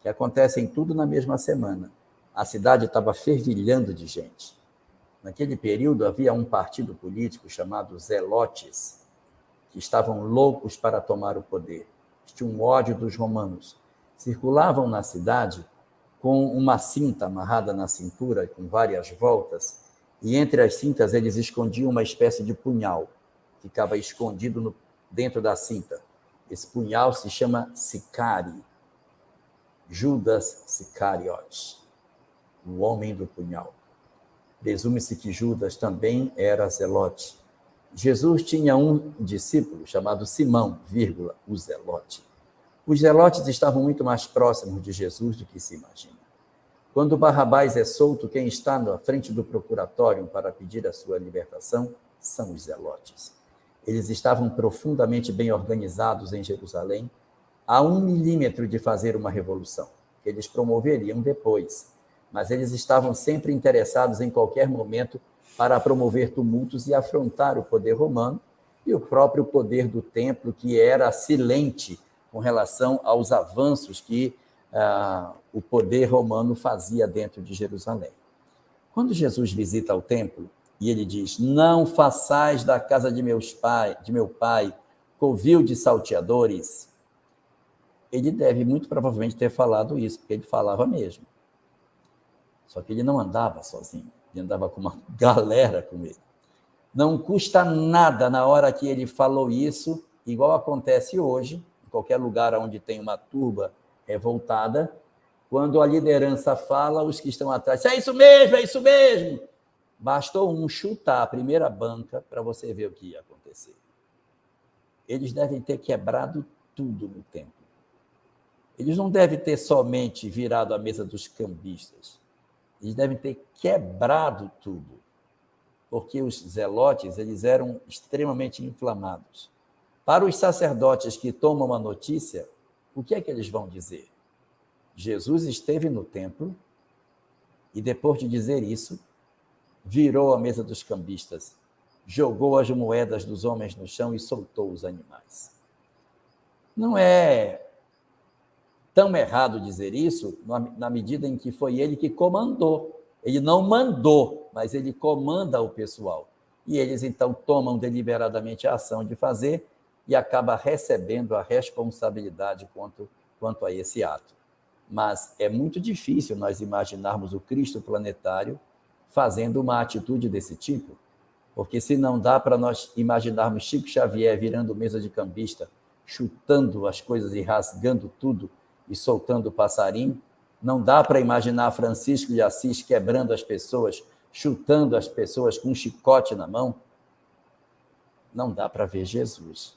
que acontecem tudo na mesma semana. A cidade estava fervilhando de gente. Naquele período, havia um partido político chamado Zelotes, que estavam loucos para tomar o poder. Tinham um ódio dos romanos. Circulavam na cidade com uma cinta amarrada na cintura, com várias voltas, e entre as cintas eles escondiam uma espécie de punhal. Ficava escondido dentro da cinta. Esse punhal se chama Sicari. Judas Sicariot, o homem do punhal. Presume-se que Judas também era zelote. Jesus tinha um discípulo chamado Simão, o zelote. Os zelotes estavam muito mais próximos de Jesus do que se imagina. Quando Barrabás é solto, quem está na frente do procuratório para pedir a sua libertação são os zelotes. Eles estavam profundamente bem organizados em Jerusalém, a 1 milímetro de fazer uma revolução, que eles promoveriam depois. Mas eles estavam sempre interessados em qualquer momento para promover tumultos e afrontar o poder romano e o próprio poder do templo, que era silente com relação aos avanços que o poder romano fazia dentro de Jerusalém. Quando Jesus visita o templo, e ele diz, não façais da casa de meu pai covil de salteadores, ele deve muito provavelmente ter falado isso, porque ele falava mesmo. Só que ele não andava sozinho, ele andava com uma galera com ele. Não custa nada na hora que ele falou isso, igual acontece hoje, em qualquer lugar onde tem uma turba revoltada, quando a liderança fala, os que estão atrás, é isso mesmo. Bastou um chutar a primeira banca para você ver o que ia acontecer. Eles devem ter quebrado tudo no templo. Eles não devem ter somente virado a mesa dos cambistas. Eles devem ter quebrado tudo, porque os zelotes eles eram extremamente inflamados. Para os sacerdotes que tomam a notícia, o que é que eles vão dizer? Jesus esteve no templo e, depois de dizer isso, virou a mesa dos cambistas, jogou as moedas dos homens no chão e soltou os animais. Não é tão errado dizer isso, na medida em que foi ele que comandou. Ele não mandou, mas ele comanda o pessoal. E eles, então, tomam deliberadamente a ação de fazer e acaba recebendo a responsabilidade quanto a esse ato. Mas é muito difícil nós imaginarmos o Cristo planetário fazendo uma atitude desse tipo, porque se não dá para nós imaginarmos Chico Xavier virando mesa de cambista, chutando as coisas e rasgando tudo e soltando o passarinho, não dá para imaginar Francisco de Assis quebrando as pessoas, chutando as pessoas com um chicote na mão. Não dá para ver Jesus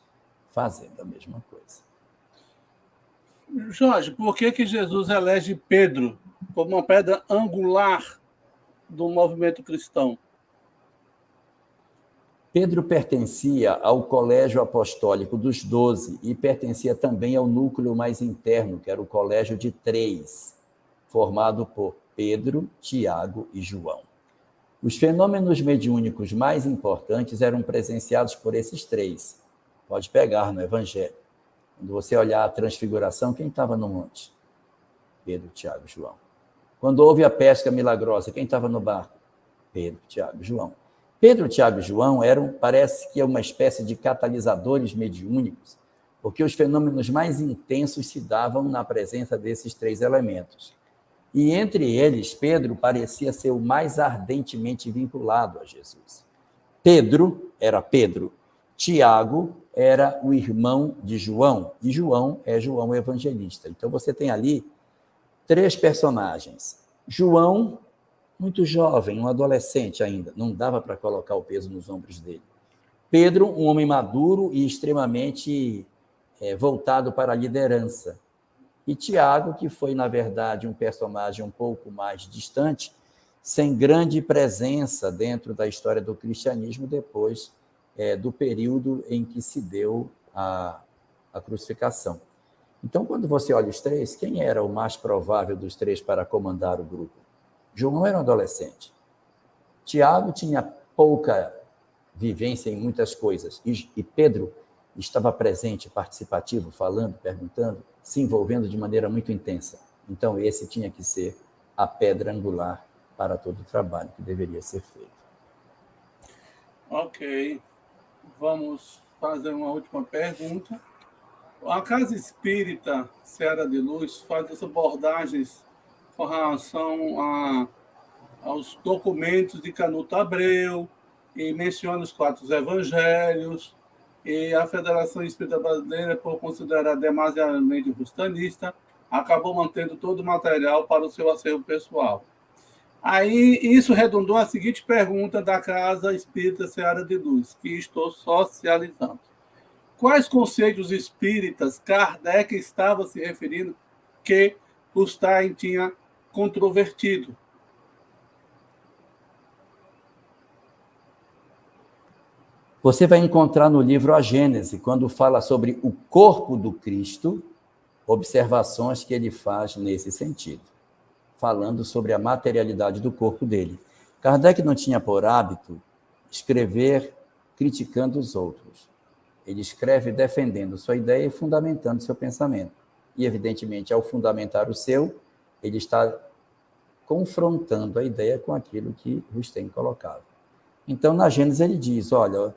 fazendo a mesma coisa. Jorge, por que Jesus elege Pedro como uma pedra angular do movimento cristão? Pedro pertencia ao colégio apostólico dos 12 e pertencia também ao núcleo mais interno, que era o colégio de 3, formado por Pedro, Tiago e João. Os fenômenos mediúnicos mais importantes eram presenciados por esses 3. Pode pegar no Evangelho. Quando você olhar a transfiguração, quem estava no monte? Pedro, Tiago e João. Quando houve a pesca milagrosa, quem estava no barco? Pedro, Tiago e João. Pedro, Tiago e João parece que uma espécie de catalisadores mediúnicos, porque os fenômenos mais intensos se davam na presença desses 3 elementos. E entre eles, Pedro parecia ser o mais ardentemente vinculado a Jesus. Pedro era Pedro, Tiago era o irmão de João, e João é João o Evangelista. Então você tem ali 3 personagens. João, muito jovem, um adolescente ainda, não dava para colocar o peso nos ombros dele. Pedro, um homem maduro e extremamente voltado para a liderança. E Tiago, que foi, na verdade, um personagem um pouco mais distante, sem grande presença dentro da história do cristianismo depois do período em que se deu a crucificação. Então, quando você olha os 3, quem era o mais provável dos 3 para comandar o grupo? João era um adolescente. Tiago tinha pouca vivência em muitas coisas. E Pedro estava presente, participativo, falando, perguntando, se envolvendo de maneira muito intensa. Então, esse tinha que ser a pedra angular para todo o trabalho que deveria ser feito. Ok. Vamos fazer uma última pergunta. A Casa Espírita Seara de Luz faz as abordagens com relação aos documentos de Canuto Abreu, e menciona os 4 evangelhos, e a Federação Espírita Brasileira, por considerar demasiadamente rustanista, acabou mantendo todo o material para o seu acervo pessoal. Aí, isso redundou a seguinte pergunta da Casa Espírita Seara de Luz, que estou socializando. Quais conceitos espíritas Kardec estava se referindo que Rustain tinha controvertido? Você vai encontrar no livro A Gênese, quando fala sobre o corpo do Cristo, observações que ele faz nesse sentido, falando sobre a materialidade do corpo dele. Kardec não tinha por hábito escrever criticando os outros. Ele escreve defendendo sua ideia e fundamentando seu pensamento. E, evidentemente, ao fundamentar o seu, ele está confrontando a ideia com aquilo que Rustem colocava. Então, na Gênese, ele diz, olha,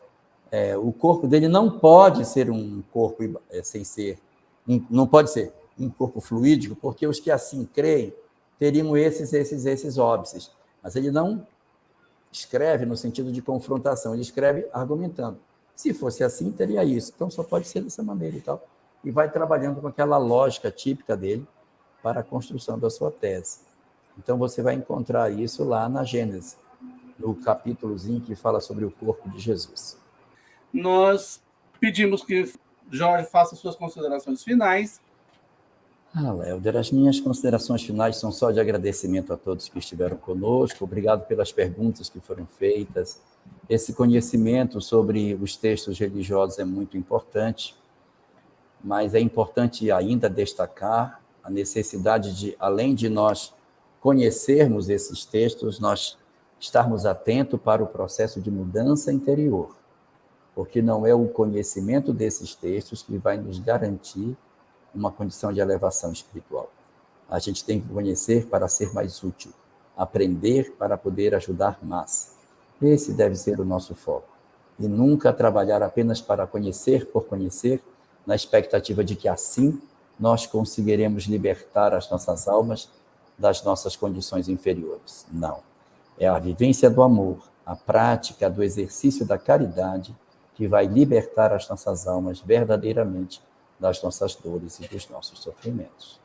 o corpo dele não pode ser um corpo não pode ser um corpo fluídico, porque os que assim creem teriam esses óbices. Mas ele não escreve no sentido de confrontação, ele escreve argumentando. Se fosse assim, teria isso. Então, só pode ser dessa maneira e tal. E vai trabalhando com aquela lógica típica dele para a construção da sua tese. Então, você vai encontrar isso lá na Gênese, no capítulozinho que fala sobre o corpo de Jesus. Nós pedimos que Jorge faça suas considerações finais. Léuder, as minhas considerações finais são só de agradecimento a todos que estiveram conosco. Obrigado pelas perguntas que foram feitas. Esse conhecimento sobre os textos religiosos é muito importante, mas é importante ainda destacar a necessidade de, além de nós conhecermos esses textos, nós estarmos atentos para o processo de mudança interior, porque não é o conhecimento desses textos que vai nos garantir uma condição de elevação espiritual. A gente tem que conhecer para ser mais útil, aprender para poder ajudar mais. Esse deve ser o nosso foco. E nunca trabalhar apenas para conhecer por conhecer, na expectativa de que assim nós conseguiremos libertar as nossas almas das nossas condições inferiores. Não. É a vivência do amor, a prática do exercício da caridade que vai libertar as nossas almas verdadeiramente das nossas dores e dos nossos sofrimentos.